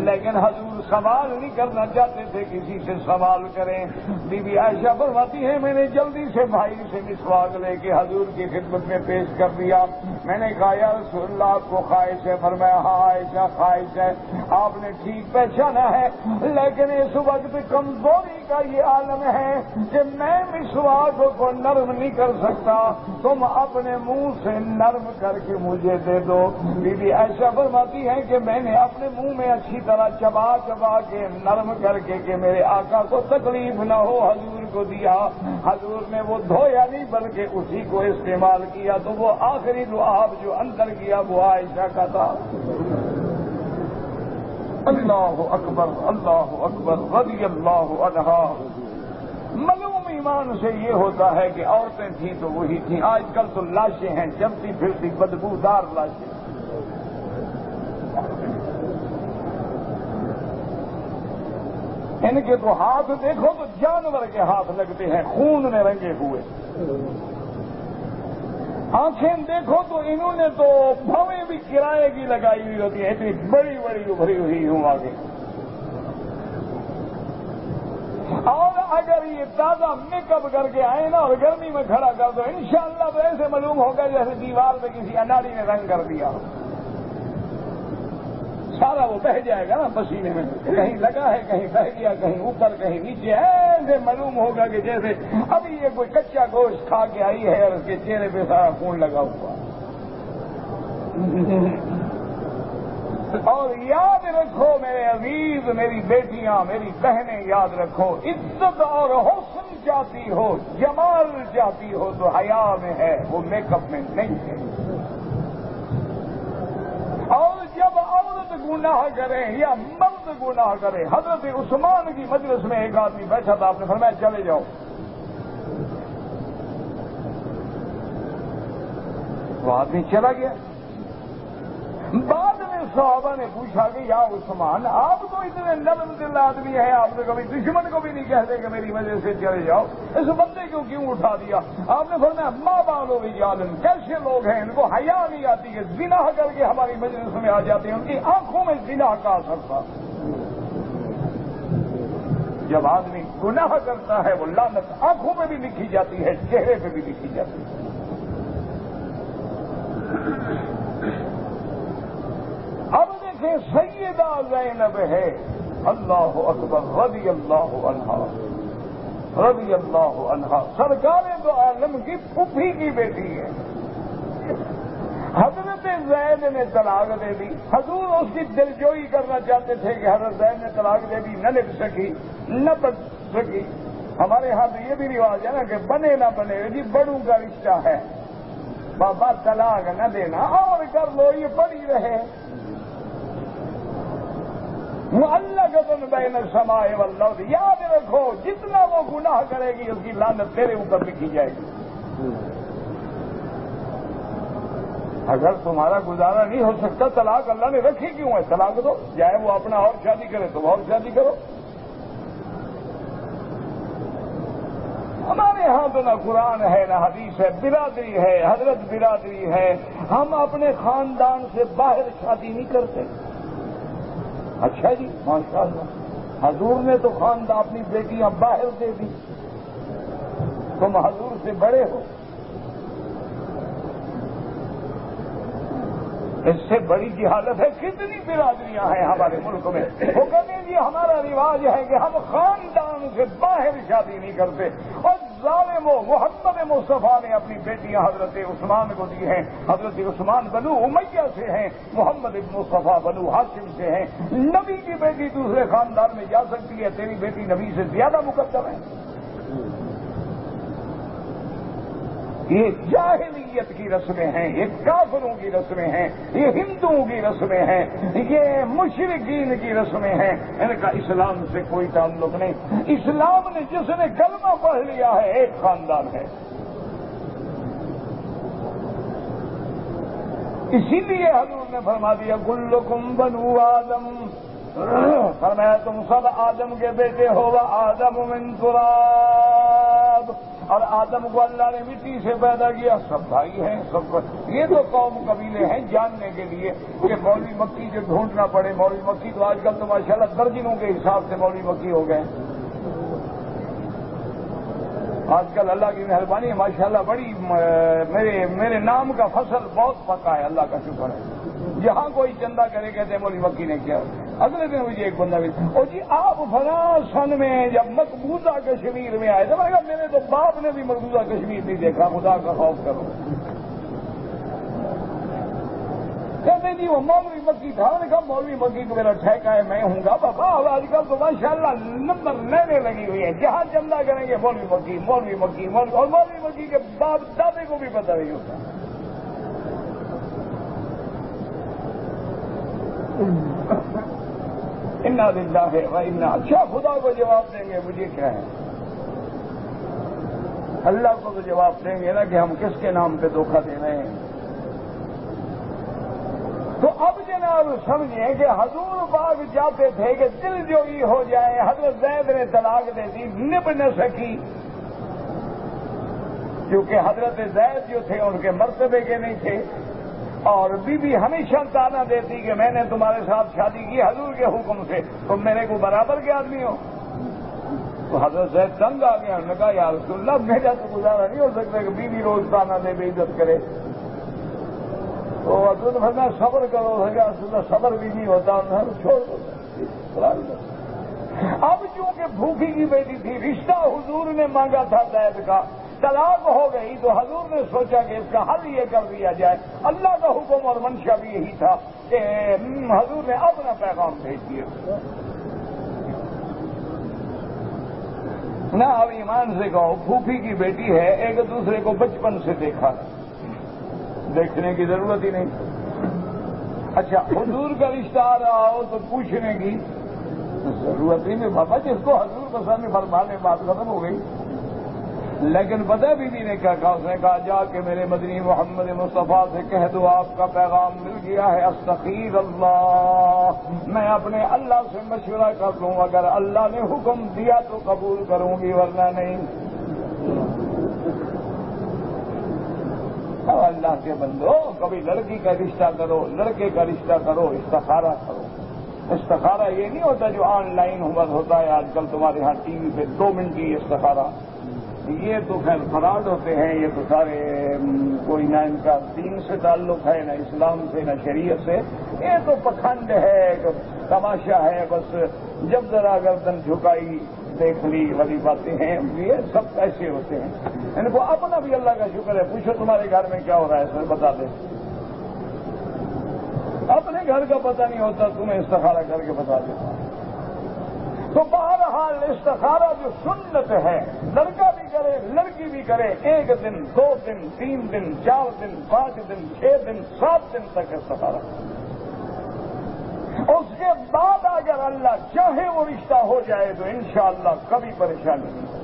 لیکن حضور سوال نہیں کرنا چاہتے تھے، کسی سے سوال کریں۔ بی بی عائشہ فرماتی ہے میں نے جلدی سے بھائی سے مسواک لے کے حضور کی خدمت میں پیش کر دیا۔ میں نے کہا یا رسول اللہ آپ کو خواہش ہے؟ فرمایا ہاں عائشہ خواہش ہے۔ آپ نے ٹھیک پہچانا ہے، لیکن اس وقت کمزوری کا یہ عالم ہے کہ میں مسواک کو نرم نہیں کر سکتا، تم اپنے منہ سے نرم کر کے مجھے دے دو۔ بی بی عائشہ فرماتی ہے کہ میں نے اپنے منہ میں اچھی طرح چبا کے نرم کر کے کہ میرے آقا کو تکلیف نہ ہو حضور کو دیا۔ حضور نے وہ دھویا نہیں بلکہ اسی کو استعمال کیا، تو وہ آخری لعاب جو اندر کیا وہ عائشہ کا تھا۔ اللہ اکبر اللہ اکبر رضی اللہ عنہا۔ معلوم ایمان سے یہ ہوتا ہے کہ عورتیں تھیں تو وہی تھیں، آج کل تو لاشیں ہیں، چلتی پھرتی بدبودار لاشیں۔ ان کے تو ہاتھ دیکھو تو جانور کے ہاتھ لگتے ہیں، خون میں رنگے ہوئے۔ آنکھیں دیکھو تو انہوں نے تو بھویں بھی کرائے کی لگائی ہوئی ہوتی ہیں، اتنی بڑی بڑی ابھری ہوئی ہوں آگے۔ اور اگر یہ تازہ میک اپ کر کے آئے نا اور گرمی میں کھڑا کر دو انشاءاللہ تو ایسے معلوم ہوگا جیسے دیوار پہ کسی اناڑی نے رنگ کر دیا، سارا وہ بہ جائے گا نا پسینے میں، کہیں لگا ہے کہیں بہ گیا، کہیں اوپر کہیں نیچے، ایسے معلوم ہوگا کہ جیسے ابھی یہ کوئی کچا گوشت کھا کے آئی ہے اور اس کے چہرے پہ سارا خون لگا ہوا۔ اور یاد رکھو میرے عزیز، میری بیٹیاں، میری بہنیں، یاد رکھو عزت اور حسن چاہتی ہو، جمال چاہتی ہو تو حیا میں ہے، وہ میک اپ میں نہیں ہے۔ اور جب عورت گناہ کرے یا مرد گناہ کرے، حضرت عثمان کی مجلس میں ایک آدمی بیٹھا تھا، آپ نے فرمایا چلے جاؤ، وہ آدمی چلا گیا۔ بعد میں صحابہ نے پوچھا کہ یا عثمان آپ تو اتنے نرم دل آدمی ہیں، آپ نے کبھی دشمن کو بھی نہیں کہتے کہ میری وجہ سے چلے جاؤ، اس بندے کو کیوں اٹھا دیا؟ آپ نے فرمایا ماں بالو رجال، کیسے لوگ ہیں ان کو حیا نہیں آتی کہ زنا کر کے ہماری مجلس میں آ جاتے ہیں، ان کی آنکھوں میں زنا کا اثر تھا۔ جب آدمی گناہ کرتا ہے وہ لعنت آنکھوں میں بھی لکھی جاتی ہے، چہرے پہ بھی لکھی جاتی ہے۔ اب دیکھیں سیدہ زینب ہے، اللہ اکبر رضی اللہ عنہا، رضی اللہ عنہا، سرکار دو عالم کی پھوپھی کی بیٹی ہے۔ حضرت زید نے طلاق دے دی، حضور اس کی دلجوئی کرنا چاہتے تھے کہ حضرت زید نے طلاق دے دی، نہ نبھ سکی نہ بچ سکی۔ ہمارے ہاں تو یہ بھی رواج ہے نا کہ بنے نہ بنے، جی بڑوں کا رشتہ ہے، بابا طلاق نہ دینا اور کر لو، یہ پڑی رہے۔ معلقۃ بین السماء والارض، یاد رکھو جتنا وہ گناہ کرے گی اس کی لعنت تیرے اوپر لکھی جائے گی۔ اگر تمہارا گزارا نہیں ہو سکتا، طلاق اللہ نے رکھی کیوں ہے؟ طلاق دو، چاہے وہ اپنا اور شادی کرے تو اور شادی کرو۔ ہمارے ہاں تو نہ قرآن ہے نہ حدیث ہے، برادری ہے، حضرت برادری ہے، ہم اپنے خاندان سے باہر شادی نہیں کرتے۔ اچھا جی ماشاء اللہ، حضور نے تو خاندان اپنی بیٹیاں باہر دے دی، تم حضور سے بڑے ہو، اس سے بڑی جہالت ہے۔ کتنی برادریاں ہیں ہمارے ملک میں، وہ کہتے ہیں جی ہمارا رواج ہے کہ ہم خاندان سے باہر شادی نہیں کرتے، اور ظالم محمد مصطفیٰ نے اپنی بیٹیاں حضرت عثمان کو دی ہیں، حضرت عثمان بنو امیہ سے ہیں، محمد ابن مصطفیٰ بنو ہاشم سے ہیں۔ نبی کی بیٹی دوسرے خاندان میں جا سکتی ہے، تیری بیٹی نبی سے زیادہ مقدم ہے۔ یہ جاہلیت کی رسمیں ہیں، یہ کافروں کی رسمیں ہیں، یہ ہندوؤں کی رسمیں ہیں، یہ مشرکین کی رسمیں ہیں، ان کا اسلام سے کوئی تعلق نہیں۔ اسلام نے جس نے کلمہ پڑھ لیا ہے ایک خاندان ہے، اسی لیے حضور نے فرما دیا کلکم بنو آدم، فرمایا تم سب آدم کے بیٹے ہو، وآدم من تراب، اور آدم کو اللہ نے مٹی سے پیدا کیا، سب بھائی ہیں سب۔ یہ تو قوم قبیلے ہیں جاننے کے لیے کہ مولوی مکی جو ڈھونڈنا پڑے، مولوی مکی تو آج کل تو ماشاءاللہ درجنوں کے حساب سے مولوی مکی ہو گئے۔ آج کل اللہ کی مہربانی ہے ماشاءاللہ بڑی، میرے نام کا فصل بہت پکا ہے، اللہ کا شکر ہے۔ جہاں کوئی چندہ کرے کہتے ہیں مولوی مکی نے کیا۔ اگلے دن مجھے ایک بندہ بھی، اور جی آپ فلاں سن میں جب مقبوضہ کشمیر میں آئے تو میں نے کہا میرے تو باپ نے بھی مقبوضہ کشمیر نہیں دیکھا، خدا کا خوف کرو۔ کہتے جی وہ مولوی مکی تھا، میں نے کہا مولوی مکی کو میرا ٹھیکہ ہے، میں ہوں گا بابا۔ آج کل تو ماشاءاللہ نمبر لینے لگی ہوئی ہے، جہاں چندہ کریں گے مولوی مکی مولوی مکی مولوی، اور مولوی مکی کے باپ دادے کو بھی پتہ نہیں ہوتا۔ انا للہ و انا، اچھا خدا کو جواب دیں گے، مجھے کیا ہے؟ اللہ کو تو جواب دیں گے نا کہ ہم کس کے نام پہ دھوکہ دے رہے ہیں۔ تو اب جناب سمجھیں کہ حضور باغ جاتے تھے کہ دل جوئی ہو جائے، حضرت زید نے طلاق دے دی، نبھ نہ سکی، کیونکہ حضرت زید جو تھے ان کے مرتبے کے نہیں تھے، اور بی بی ہمیشہ تانا دیتی کہ میں نے تمہارے ساتھ شادی کی حضور کے حکم سے، تم میرے کو برابر کے آدمی ہو۔ تو حضرت زید تنگ آ گیا، انہوں نے کہا یا رسول اللہ میرا تو گزارا نہیں ہو سکتا کہ بی بی روز تانا دے، بے عزت کرے۔ تو حضرت نے فرمایا صبر کرو، یا رسول اللہ صبر بھی نہیں ہوتا، چھوڑ دو۔ اب چونکہ بھوکی کی بیٹی تھی، رشتہ حضور نے مانگا تھا زید کا، طلاق ہو گئی، تو حضور نے سوچا کہ اس کا حل یہ کر دیا جائے۔ اللہ کا حکم اور منشا بھی یہی تھا کہ حضور نے اپنا پیغام بھیج دیا۔ نہ اب ایمان سے کہو، پھوپھی کی بیٹی ہے، ایک دوسرے کو بچپن سے دیکھا، دیکھنے کی ضرورت ہی نہیں۔ اچھا حضور کا رشتہ آ رہا ہو تو پوچھنے کی ضرورت ہی نہیں، بابا جس کو حضور پسند فرمانے بات ختم ہو گئی۔ لیکن پتہ بی بی نے کیا کہا، اس نے کہا جا کے میرے مدنی محمد مصطفیٰ سے کہہ دو آپ کا پیغام مل گیا ہے، استغفر اللہ، میں اپنے اللہ سے مشورہ کر لوں، اگر اللہ نے حکم دیا تو قبول کروں گی ورنہ نہیں۔ اللہ کے بندو، کبھی لڑکی کا رشتہ کرو، لڑکے کا رشتہ کرو، استخارہ کرو۔ استخارہ یہ نہیں ہوتا جو آن لائن ہوتا ہے آج کل تمہارے ہاں ٹی وی پہ 2 منٹ کی استخارہ، یہ تو خیر فراڈ ہوتے ہیں، یہ تو سارے کوئی نہ ان کا دین سے تعلق ہے، نہ اسلام سے، نہ شریعت سے، یہ تو پکھنڈ ہے، تماشا ہے، بس جب ذرا گردن جھکائی دیکھ لی والی باتیں ہیں، یہ سب ایسے ہوتے ہیں۔ ان کو اپنا بھی اللہ کا شکر ہے، پوچھو تمہارے گھر میں کیا ہو رہا ہے سر بتا دے، اپنے گھر کا پتہ نہیں ہوتا، تمہیں استخارہ کر کے بتا دیتا۔ تو بہرحال استخارہ جو سنت ہے، لڑکا بھی کرے لڑکی بھی کرے، 1 دن 2 دن 3 دن 4 دن 5 دن 6 دن 7 دن تک استخارہ، اس کے بعد اگر اللہ چاہے وہ رشتہ ہو جائے تو انشاءاللہ کبھی پریشانی نہیں۔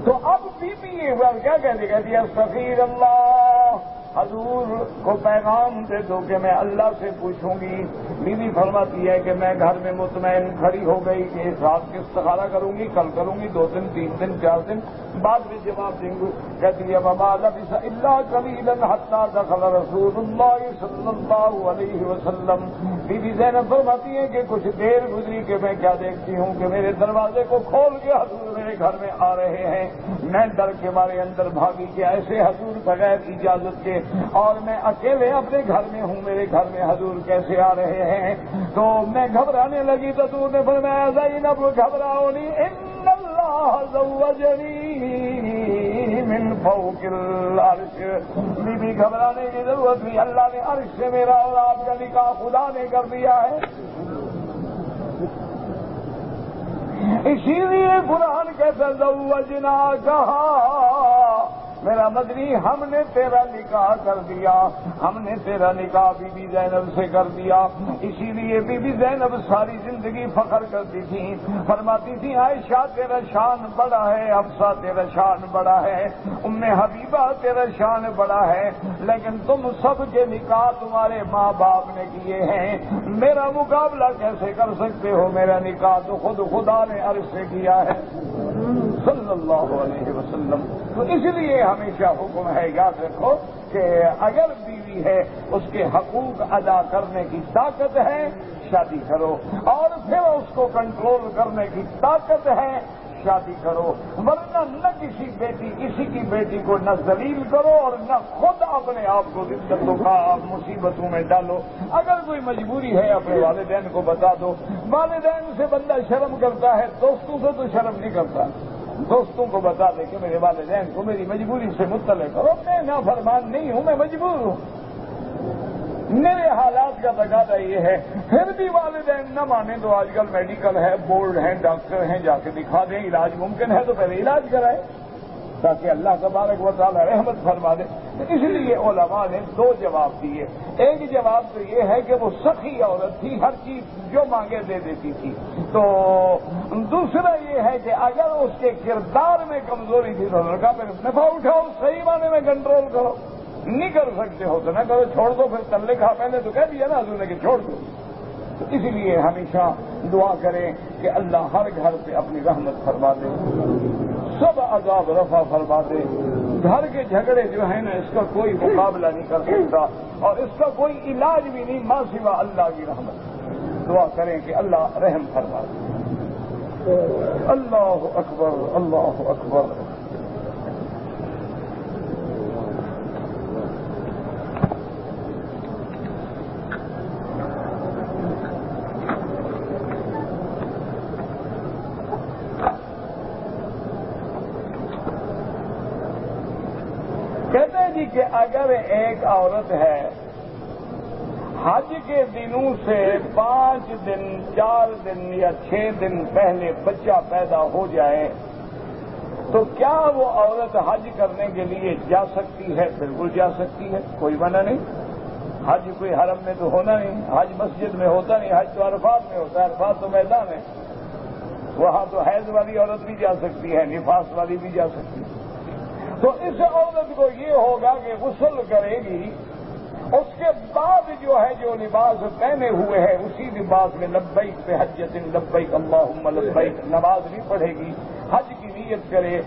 تو اب بی بی یہ کیا کہتی ہے، استغفر اللہ، حضور کو پیغام دے دو کہ میں اللہ سے پوچھوں گی۔ بی بی فرماتی ہے کہ میں گھر میں مطمئن کھڑی ہو گئی کہ اس رات کی استخارہ کروں گی، کل کروں گی، 2 دن 3 دن 4 دن بعد میں جواب دیں گے۔ کہتی ہے وما لبث الا قليلا حتى دخل رسول اللہ صلی اللہ علیہ وسلم۔ بی بی زینب فرماتی ہے کہ کچھ دیر گزری کہ میں کیا دیکھتی ہوں کہ میرے دروازے کو کھول کے حضور میرے گھر میں آ رہے ہیں، میں ڈر کے مارے اندر بھاگی کہ ایسے حضور بغیر اجازت کے، اور میں اکیلے اپنے گھر میں ہوں، میرے گھر میں حضور کیسے آ رہے ہیں؟ تو میں گھبرانے لگی تو حضور نے فرمایا زینب گھبراؤ نہیں، ان اللہ زوجنی من فوق العرش، بی بی گھبرانے کی ضرورت نہیں، اللہ نے عرش سے میرا اور آپ کا نکاح خدا نے کر دیا ہے۔ اسی لیے قرآن کہتا زوجنا کہا میرا مدنی ہم نے تیرا نکاح کر دیا، ہم نے تیرا نکاح بی بی زینب سے کر دیا، اسی لیے بی بی زینب ساری زندگی فخر کرتی تھی، فرماتی تھی عائشہ تیرا شان بڑا ہے، حفصہ تیرا شان بڑا ہے، ام حبیبہ تیرا شان بڑا ہے، لیکن تم سب کے نکاح تمہارے ماں باپ نے کیے ہیں، میرا مقابلہ کیسے کر سکتے ہو؟ میرا نکاح تو خود خدا نے عرش سے کیا ہے صلی اللہ علیہ وسلم۔ تو اس لیے ہمیشہ حکم ہے، یاد رکھو کہ اگر بیوی ہے اس کے حقوق ادا کرنے کی طاقت ہے شادی کرو، اور پھر اس کو کنٹرول کرنے کی طاقت ہے شادی کرو، ورنہ نہ کسی کی بیٹی کو نہ ذلیل کرو اور نہ خود اپنے آپ کو دقتوں کا مصیبتوں میں ڈالو۔ اگر کوئی مجبوری ہے اپنے والدین کو بتا دو، والدین سے بندہ شرم کرتا ہے، دوستوں سے تو شرم نہیں کرتا، دوستوں کو بتا دے کہ میرے والدین کو میری مجبوری سے مطلع کرو، میں نافرمان نہیں ہوں، میں مجبور ہوں، میرے حالات کا تقاضا یہ ہے۔ پھر بھی والدین نہ مانے تو آج کل میڈیکل ہے، بورڈ ہیں، ڈاکٹر ہیں، جا کے دکھا دیں، علاج ممکن ہے تو پہلے علاج کرائے تاکہ اللہ تبارک و تعالی رحمت فرما دے۔ اس لیے علماء نے دو جواب دیے، ایک جواب تو یہ ہے کہ وہ سخی عورت تھی، ہر چیز جو مانگے دے دیتی تھی، تو دوسرا یہ ہے کہ اگر اس کے کردار میں کمزوری تھی تو لڑکا پھر نفع اٹھاؤ، صحیح معنی میں کنٹرول کرو، نہیں کر سکتے ہو تو نہ کرو، چھوڑ دو، پھر تلے کھا پہلے تو کہہ دیا نا حضور نے کہ چھوڑ دو۔ تو اس لیے ہمیشہ دعا کریں کہ اللہ ہر گھر پہ اپنی رحمت فرما دے، سب عذاب رفع فرما دے، گھر کے جھگڑے جو ہیں نا اس کا کوئی مقابلہ نہیں کر سکتا اور اس کا کوئی علاج بھی نہیں ماں سوا اللہ کی رحمت۔ دعا کریں کہ اللہ رحم فرما دے۔ اللہ اکبر، اللہ اکبر۔ کہتے ہیں جی کہ اگر ایک عورت ہے حج کے دنوں سے 5 دن 4 دن یا 6 دن پہلے بچہ پیدا ہو جائے تو کیا وہ عورت حج کرنے کے لیے جا سکتی ہے؟ بالکل جا سکتی ہے، کوئی منع نہیں۔ حج کوئی حرم میں تو ہونا نہیں، حج مسجد میں ہوتا نہیں، حج تو عرفات میں ہوتا ہے، عرفات تو میدان ہے، وہاں تو حیض والی عورت بھی جا سکتی ہے، نفاس والی بھی جا سکتی ہے۔ تو اس عورت کو یہ ہوگا کہ غسل کرے گی، اس کے بعد جو ہے جو لباس پہنے ہوئے ہے اسی لباس میں لبیک پہ حجۃ لبیک اللہم لبیک نماز نہیں پڑھے گی، حج کی نیت کرے،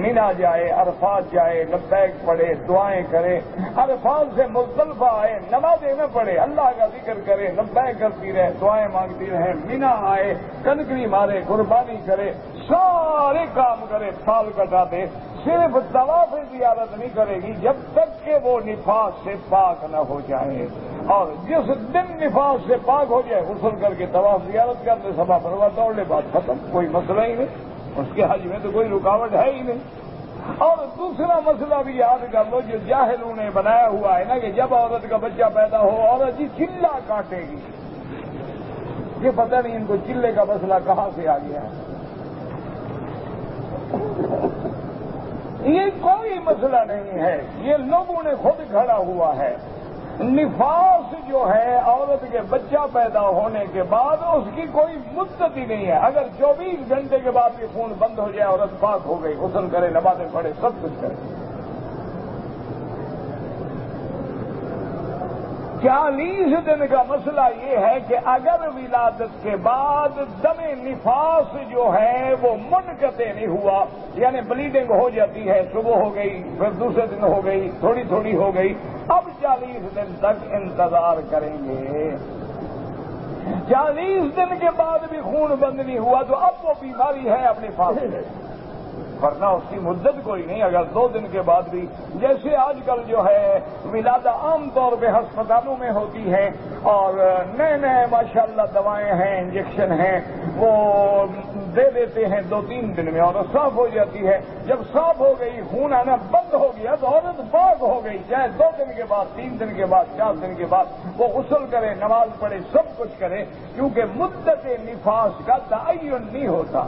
مینا جائے، عرفات جائے، لبیک پڑھے، دعائیں کرے، عرفات سے مزدلفہ آئے، نمازیں نہ پڑھے، اللہ کا ذکر کرے، لبیک کرتی رہے، دعائیں مانگتی رہے، مینا آئے، کنکری مارے، قربانی کرے، سارے کام کرے، سال کٹا دے، صرف طواف زیارت نہیں کرے گی جب تک کہ وہ نفاس سے پاک نہ ہو جائے، اور جس دن نفاس سے پاک ہو جائے غسل کر کے طواف زیارت کر لے، صفا مروا دوڑ لے، بات ختم، کوئی مسئلہ ہی نہیں، اس کے حج میں تو کوئی رکاوٹ ہے ہی نہیں۔ اور دوسرا مسئلہ بھی یاد کر لو جو جاہلوں نے بنایا ہوا ہے نا کہ جب عورت کا بچہ پیدا ہو عورت جی چلہ کاٹے گی، یہ پتہ نہیں ان کو چلے کا مسئلہ کہاں سے آ گیا ہے۔ یہ کوئی مسئلہ نہیں ہے، یہ لوگوں نے خود کھڑا ہوا ہے۔ نفاس جو ہے عورت کے بچہ پیدا ہونے کے بعد اس کی کوئی مدت ہی نہیں ہے، اگر 24 گھنٹے کے بعد بھی خون بند ہو جائے عورت پاک ہو گئی، غسل کرے، نمازیں پڑھے، سب کچھ کرے۔ 40 دن کا مسئلہ یہ ہے کہ اگر ولادت کے بعد دم نفاس جو ہے وہ منقطع نہیں ہوا، یعنی بلیڈنگ ہو جاتی ہے، صبح ہو گئی، پھر دوسرے دن ہو گئی، تھوڑی تھوڑی ہو گئی، اب 40 دن تک انتظار کریں گے۔ 40 دن کے بعد بھی خون بند نہیں ہوا تو اب وہ بیماری ہے اپنے پاس ہے، ورنہ اس کی مدت کوئی نہیں۔ اگر 2 دن کے بعد بھی، جیسے آج کل جو ہے ولادہ عام طور پہ ہسپتالوں میں ہوتی ہے اور نئے نئے ماشاءاللہ دوائیں ہیں، انجیکشن ہیں، وہ دے دیتے ہیں 2-3 دن میں اور صاف ہو جاتی ہے۔ جب صاف ہو گئی، خون آنا بند ہو گیا تو عورت پاک ہو گئی، چاہے 2 دن کے بعد، 3 دن کے بعد، 4 دن کے بعد وہ غسل کرے، نماز پڑھے، سب کچھ کرے، کیونکہ مدت نفاس کا تعین نہیں ہوتا۔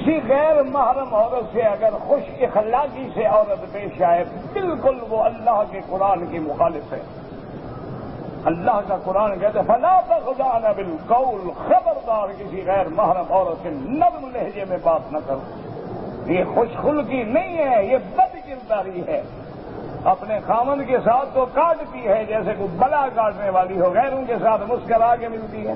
کسی غیر محرم عورت سے اگر خوش اخلاقی سے عورت پیش آئے بالکل وہ اللہ کے قرآن کی مخالف ہے. اللہ کا قرآن کہتے فلا تخضعن بالقول، خبردار کسی غیر محرم عورت سے نرم لہجے میں بات نہ کرو. یہ خوش خلقی نہیں ہے، یہ بد کرداری ہے. اپنے خامند کے ساتھ تو کاٹتی ہے جیسے کوئی بلا کاٹنے والی ہو، غیروں کے ساتھ مسکرا کے ملتی ہے.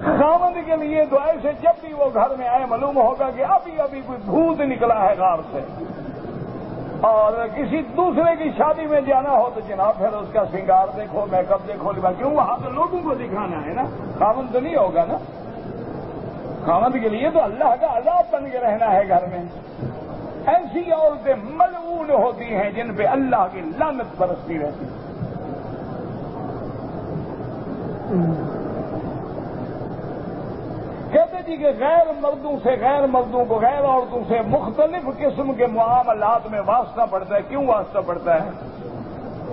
خامند کے لیے تو ایسے جب بھی وہ گھر میں آئے معلوم ہوگا کہ ابھی کوئی بھوت نکلا ہے غار سے. اور کسی دوسرے کی شادی میں جانا ہو تو جناب پھر اس کا سنگار دیکھو، میک اپ دیکھو، کیوں وہاں تو لوگوں کو دکھانا ہے نا، خامند تو نہیں ہوگا نا. خامند کے لیے تو اللہ کا عذاب بن کے رہنا ہے گھر میں. ایسی عورتیں ملعون ہوتی ہیں جن پہ اللہ کی لعنت برستی رہتی. کہتے جی کہ غیر مردوں کو غیر عورتوں سے مختلف قسم کے معاملات میں واسطہ پڑتا ہے. کیوں واسطہ پڑتا ہے؟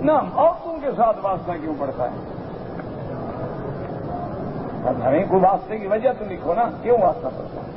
نہ عورتوں کے ساتھ واسطہ کیوں پڑتا ہے؟ ہمیں کوئی واسطے کی وجہ تو لکھو نا، کیوں واسطہ پڑتا ہے؟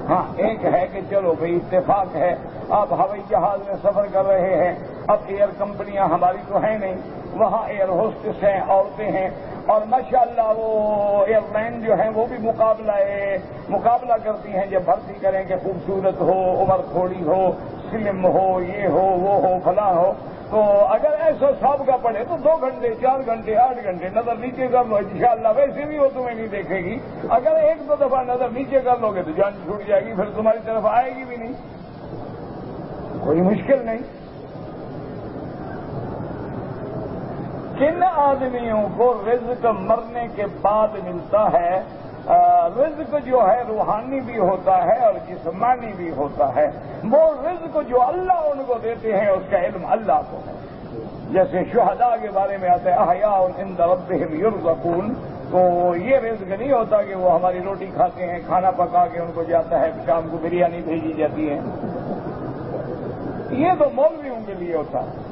ہاں ایک ہے کہ چلو بھئی اتفاق ہے، آپ ہوائی جہاز میں سفر کر رہے ہیں. اب ایئر کمپنیاں ہماری تو ہیں نہیں، وہاں ایئر ہوسٹس ہیں، عورتیں ہیں، اور ماشاءاللہ وہ ایئر لائن جو ہیں وہ بھی مقابلہ کرتی ہیں جب بھرتی کریں کہ خوبصورت ہو، عمر تھوڑی ہو، سلم ہو، یہ ہو، وہ ہو، فلاں ہو. تو اگر ایسا سابقہ پڑے تو 2 گھنٹے 4 گھنٹے 8 گھنٹے نظر نیچے کر لو، انشاءاللہ ویسے بھی وہ تمہیں نہیں دیکھے گی. اگر 1-2 دفعہ نظر نیچے کر لو گے تو جان چھوٹ جائے گی، پھر تمہاری طرف آئے گی بھی نہیں. کوئی مشکل نہیں. کن آدمیوں کو رزق مرنے کے بعد ملتا ہے؟ رزق جو ہے روحانی بھی ہوتا ہے اور جسمانی بھی ہوتا ہے. وہ رزق جو اللہ ان کو دیتے ہیں اس کا علم اللہ کو ہے. جیسے شہداء کے بارے میں آتا ہے احیاء عند ربہم یرزقون، تو یہ رزق نہیں ہوتا کہ وہ ہماری روٹی کھاتے ہیں، کھانا پکا کے ان کو جاتا ہے، شام کو بریانی بھیجی جاتی ہے. یہ تو مولویوں کے لیے ہوتا ہے.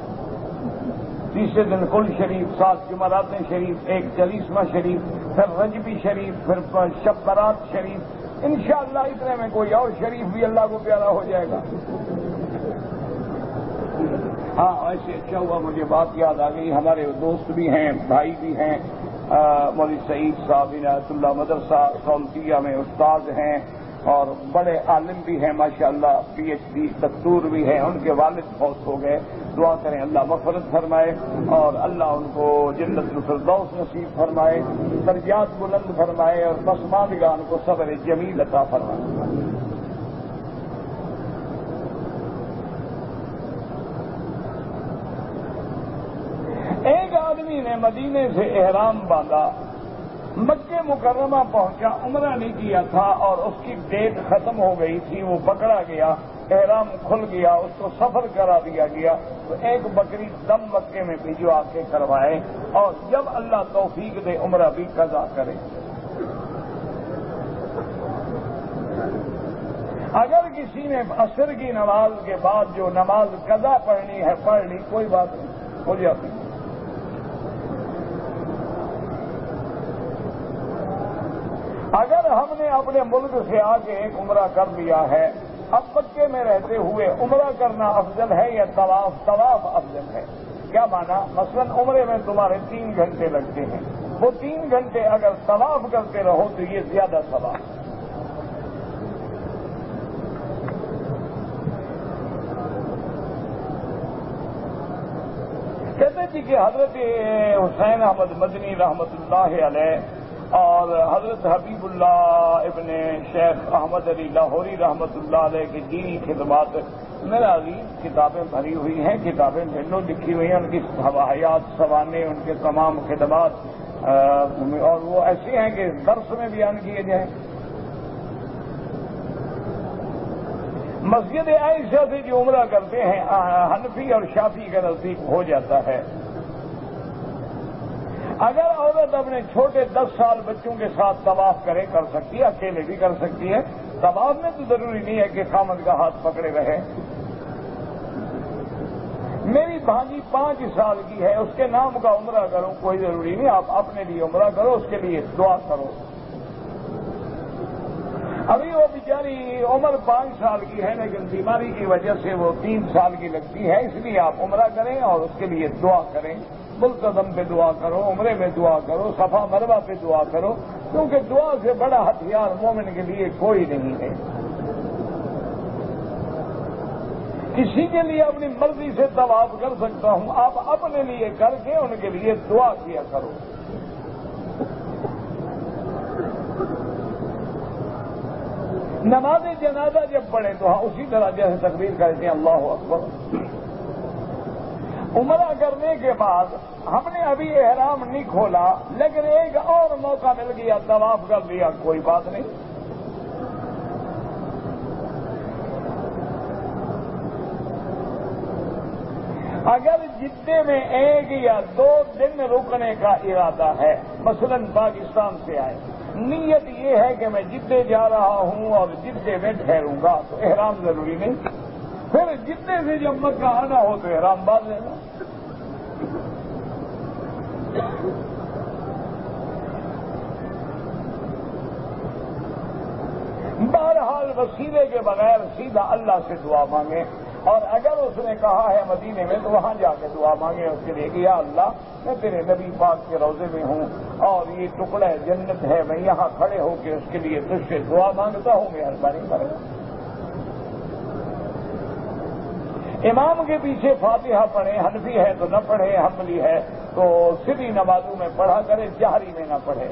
تیسرے دن کل شریف، 7 جمعراتیں شریف، 1 چالیسواں شریف، پھر رجبی شریف، پھر شب برات شریف. انشاءاللہ اتنے میں کوئی اور شریف بھی اللہ کو پیارا ہو جائے گا. ہاں ایسے اچھا ہوا مجھے بات یاد آ گئی. ہمارے دوست بھی ہیں، بھائی بھی ہیں، مولوی سعید صاحب عنایت اللہ مدرسہ سولتیہ میں استاد ہیں اور بڑے عالم بھی ہیں ماشاءاللہ، PhD دکتور بھی ہیں. ان کے والد فوت ہو گئے. دعا کریں اللہ مغفرت فرمائے اور اللہ ان کو جنت الفردوس نصیب فرمائے، درجات بلند فرمائے اور پسماندگان کو صبر جمیل عطا فرمائے. ایک آدمی نے مدینے سے احرام باندھا، مکہ مکرمہ پہنچا، عمرہ نہیں کیا تھا اور اس کی ڈیٹ ختم ہو گئی تھی. وہ پکڑا گیا، احرام کھل گیا، اس کو سفر کرا دیا گیا. تو ایک بکری دم مکے میں بھیجو آ کے کروائے اور جب اللہ توفیق دے عمرہ بھی قضا کرے. اگر کسی نے عصر کی نماز کے بعد جو نماز قضا پڑھنی ہے پڑھ لی، کوئی بات نہیں، ہو جاتی. اگر ہم نے اپنے ملک سے آ کے ایک عمرہ کر لیا ہے، اب مکے میں رہتے ہوئے عمرہ کرنا افضل ہے یا طواف افضل ہے؟ کیا مانا؟ مثلا عمرے میں تمہارے 3 گھنٹے لگتے ہیں، وہ 3 گھنٹے اگر طواف کرتے رہو تو یہ زیادہ ثواب. کہتے جی کہ حضرت حسین احمد مدنی رحمت اللہ علیہ اور حضرت حبیب اللہ ابن شیخ احمد علی لاہوری رحمت اللہ علیہ کی دینی خدمات میرا عزیز کتابیں بھری ہوئی ہیں، کتابیں ڈھیروں لکھی ہوئی ہیں. ان کی حیات سوانح، ان کے تمام خدمات اور وہ ایسی ہیں کہ درس میں بیان کیے جائیں. مسجد عائشہ سے جو عمرہ کرتے ہیں حنفی اور شافعی کے نزدیک ہو جاتا ہے. اگر عورت اپنے چھوٹے 10 سال بچوں کے ساتھ طواف کرے، کر سکتی ہے، اکیلے بھی کر سکتی ہے. طواف میں تو ضروری نہیں ہے کہ خامد کا ہاتھ پکڑے رہے. میری بھانجی 5 سال کی ہے، اس کے نام کا عمرہ کروں، کوئی ضروری نہیں. آپ اپنے لیے عمرہ کرو، اس کے لیے دعا کرو. ابھی وہ بیچاری عمر 5 سال کی ہے لیکن بیماری کی وجہ سے وہ 3 سال کی لگتی ہے، اس لیے آپ عمرہ کریں اور اس کے لیے دعا کریں، ملتزم پہ دعا کرو، عمرے میں دعا کرو، صفا مروہ پہ دعا کرو، کیونکہ دعا سے بڑا ہتھیار مومن کے لیے کوئی نہیں ہے۔ کسی کے لیے اپنی مرضی سے طواف کر سکتا ہوں، آپ اپنے لیے کر کے ان کے لیے دعا کیا کرو۔ نماز جنازہ جب پڑھے تو ہاں اسی طرح جیسے تکبیر کرتے ہیں اللہ اکبر۔ عمرہ کرنے کے بعد ہم نے ابھی احرام نہیں کھولا لیکن ایک اور موقع مل گیا، طواف کر لیا، کوئی بات نہیں۔ اگر جدے میں 1 یا 2 دن رکنے کا ارادہ ہے، مثلا پاکستان سے آئے، نیت یہ ہے کہ میں جدے جا رہا ہوں اور جدے میں ٹھہروں گا تو احرام ضروری نہیں، پھر جدے سے جب مکہ آنا ہو تو احرام باندھ لینا۔ بہرحال وسیلے کے بغیر سیدھا اللہ سے دعا مانگیں، اور اگر اس نے کہا ہے مدینے میں تو وہاں جا کے دعا مانگے اس کے لیے کہ یا اللہ میں تیرے نبی پاک کے روضے میں ہوں اور یہ ٹکڑا جنت ہے، میں یہاں کھڑے ہو کے اس کے لیے تجھ سے دعا مانگتا ہوں، مہربانی کرے۔ امام کے پیچھے فاتحہ پڑھے، حنفی ہے تو نہ پڑھے، حنبلی ہے تو سری نمازوں میں پڑھا کرے، جہری میں نہ پڑھے۔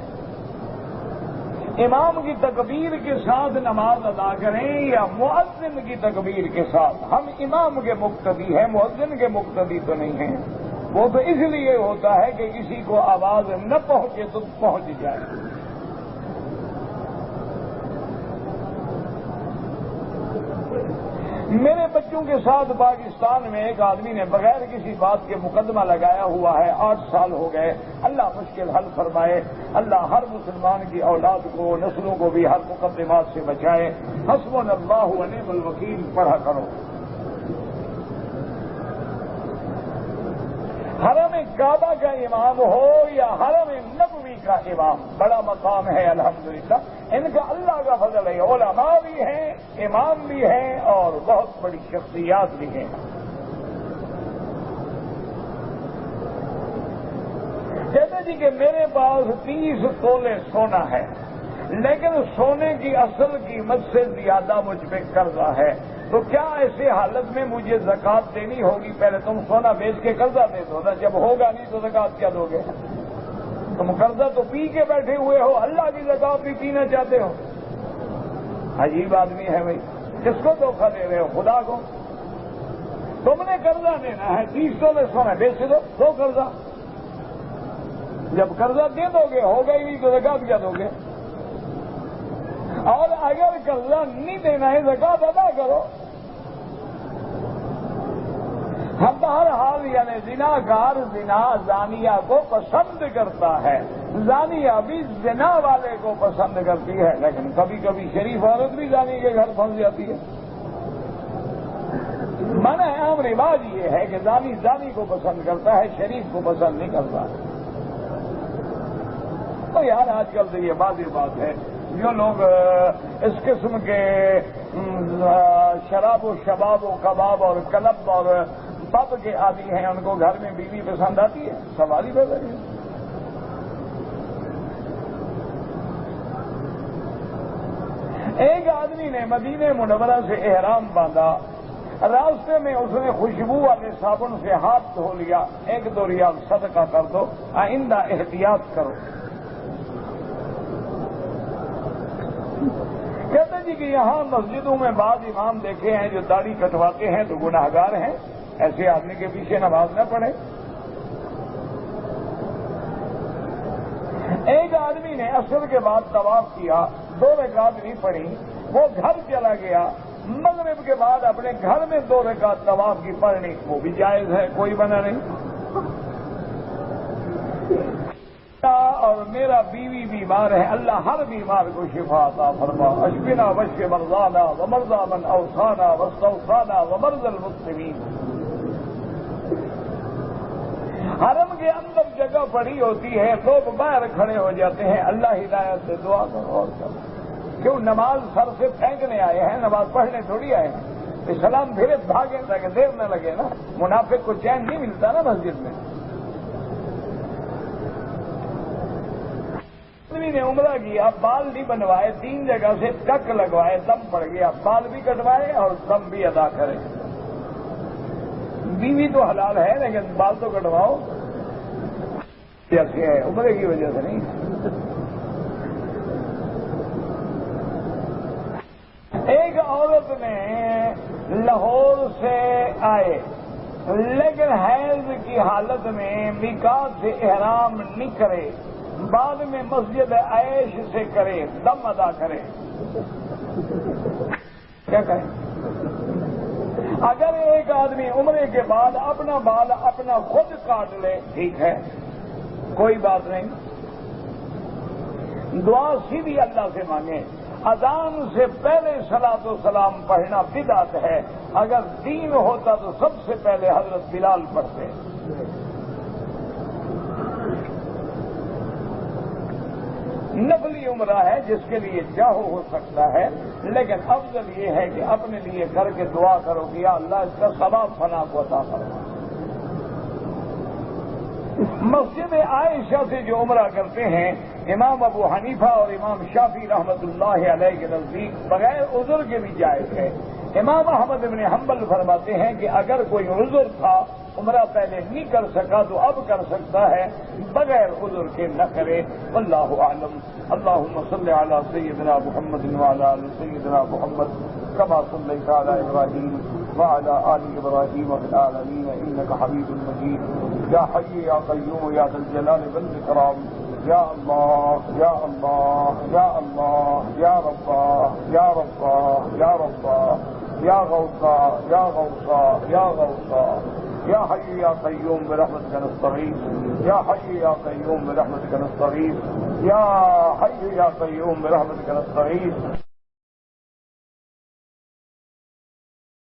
امام کی تکبیر کے ساتھ نماز ادا کریں یا مؤذن کی تکبیر کے ساتھ، ہم امام کے مقتدی ہیں، مؤذن کے مقتدی تو نہیں ہیں، وہ تو اس لیے ہوتا ہے کہ کسی کو آواز نہ پہنچے تو پہنچ جائے۔ میرے بچوں کے ساتھ پاکستان میں ایک آدمی نے بغیر کسی بات کے مقدمہ لگایا ہوا ہے، 8 سال ہو گئے، اللہ مشکل حل فرمائے، اللہ ہر مسلمان کی اولاد کو، نسلوں کو بھی ہر مقدمات سے بچائے۔ حسبنا اللہ و نعم الوکیل پڑھا کرو۔ حرم کعبہ کا امام ہو یا حرم نبوی کا امام، بڑا مقام ہے الحمدللہ، ان کا اللہ کا فضل ہے، علماء بھی ہیں، امام بھی ہیں اور بہت بڑی شخصیات بھی ہیں۔ کہتے جی کہ میرے پاس 30 تولے سونا ہے لیکن سونے کی اصل قیمت سے زیادہ مجھ پہ قرضہ ہے، تو کیا ایسے حالت میں مجھے زکوٰۃ دینی ہوگی؟ پہلے تم سونا بیچ کے قرضہ دے دو نا، جب ہوگا نہیں تو زکوٰۃ کیا دو گے؟ تم قرضہ تو پی کے بیٹھے ہوئے ہو، اللہ کی زکوٰۃ بھی پینا چاہتے ہو۔ عجیب آدمی ہے بھائی، کس کو دھوکہ دے رہے ہو؟ خدا کو۔ تم نے قرضہ دینا ہے، 30 تولے سونا بیچ دو قرضہ، جب قرضہ دے دو گے ہوگا ہی نہیں تو زکوٰۃ کیا دو گے؟ اور اگر قرضہ نہیں دینا ہے زکوٰۃ ادا کرو۔ ہم بہرحال یعنی زناکار زنا زانیہ کو پسند کرتا ہے، زانیہ بھی زنا والے کو پسند کرتی ہے، لیکن کبھی کبھی شریف عورت بھی زانی کے گھر پھنس جاتی ہے۔ منع عام رواج یہ ہے کہ زانی زانی کو پسند کرتا ہے، شریف کو پسند نہیں کرتا۔ تو یار آج کل تو یہ واضح بات ہے، جو لوگ اس قسم کے شراب و شباب و کباب اور کلب اور پب کے عادی ہیں، ان کو گھر میں بیوی پسند آتی ہے؟ سوال ہی پیدا ہے۔ ایک آدمی نے مدینہ منورہ سے احرام باندھا، راستے میں اس نے خوشبو والے صابن سے ہاتھ دھو لیا، 1-2 ریال صدقہ کر دو، آئندہ احتیاط کرو۔ کہتے جی کہ یہاں مسجدوں میں بعض امام دیکھے ہیں جو داڑھی کٹواتے ہیں تو گناہگار ہیں، ایسے آدمی کے پیچھے نماز نہ پڑھے۔ ایک آدمی نے عصر کے بعد طواف کیا، 2 رکعت نہیں پڑھی، وہ گھر چلا گیا، مغرب کے بعد اپنے گھر میں 2 رکعت طواف کی پڑھنی، وہ بھی جائز ہے، کوئی منع نہیں۔ اور میرا بیوی بیمار ہے، اللہ ہر بیمار کو شفا عطا فرما، اشفنا واشف مرضانا ومرضى من اوصانا واستوصانا ومرضى المسلمین۔ حرم کے اندر جگہ پڑی ہوتی ہے، لوگ باہر کھڑے ہو جاتے ہیں، اللہ ہدایت سے دعا کرو اور کرو۔ کیوں نماز سر سے پھینکنے آئے ہیں، نماز پڑھنے تھوڑی آئے ہیں. اسلام پھر بھاگے تاکہ دیر نہ لگے نا. منافق کو چین نہیں ملتا نا مسجد میں. آدمی نے عمرہ کیا، بال نہیں بنوائے، 3 جگہ سے ٹک لگوائے، دم پڑ گیا، بال بھی کٹوائے اور دم بھی ادا کرے. بیوی تو حلال ہے لیکن بال تو کٹواؤ. جیسے ہے عمرے کی وجہ سے نہیں. ایک عورت نے لاہور سے آئے لیکن حیض کی حالت میں میقات سے احرام نہیں کرے، بعد میں مسجد عائش سے کرے، دم ادا کرے، کیا کریں؟ اگر ایک آدمی عمرے کے بعد اپنا بال اپنا خود کاٹ لے ٹھیک ہے، کوئی بات نہیں، دعا سیدھی اللہ سے مانگے. اذان سے پہلے صلاۃ و سلام پڑھنا بدعت ہے. اگر دین ہوتا تو سب سے پہلے حضرت بلال پڑھتے. نفلی عمرہ ہے جس کے لیے چاہو ہو سکتا ہے، لیکن افضل یہ ہے کہ اپنے لیے کر کے دعا کرو کہ یا اللہ اس کا ثواب فنا کو عطا فرما. مسجد عائشہ سے جو عمرہ کرتے ہیں امام ابو حنیفہ اور امام شافعی رحمۃ اللہ علیہ کے نزدیک بغیر عذر کے بھی جائز ہے. امام احمد بن حنبل فرماتے ہیں کہ اگر کوئی عذر تھا، عمرہ پہلے نہیں کر سکا تو اب کر سکتا ہے، بغیر عذر کے نہ کرے. واللہ اعلم. اللہم صل علی سیدنا محمد وعلی آل سیدنا محمد کما صلیت علی ابراہیم وعلی آل ابراہیم فی العالمین انک حمید مجید. یا حی یا قیوم یا ذا الجلال والاکرام. یا اللہ یا اللہ یا اللہ یا ربا یا ربا یا ربا یا غوثا یا غوثا یا غوثا. یا حی یا قیوم برحمتک نستغیث. یا حی یا قیوم برحمتک نستغیث. یا حی یا قیوم برحمتک نستغیث.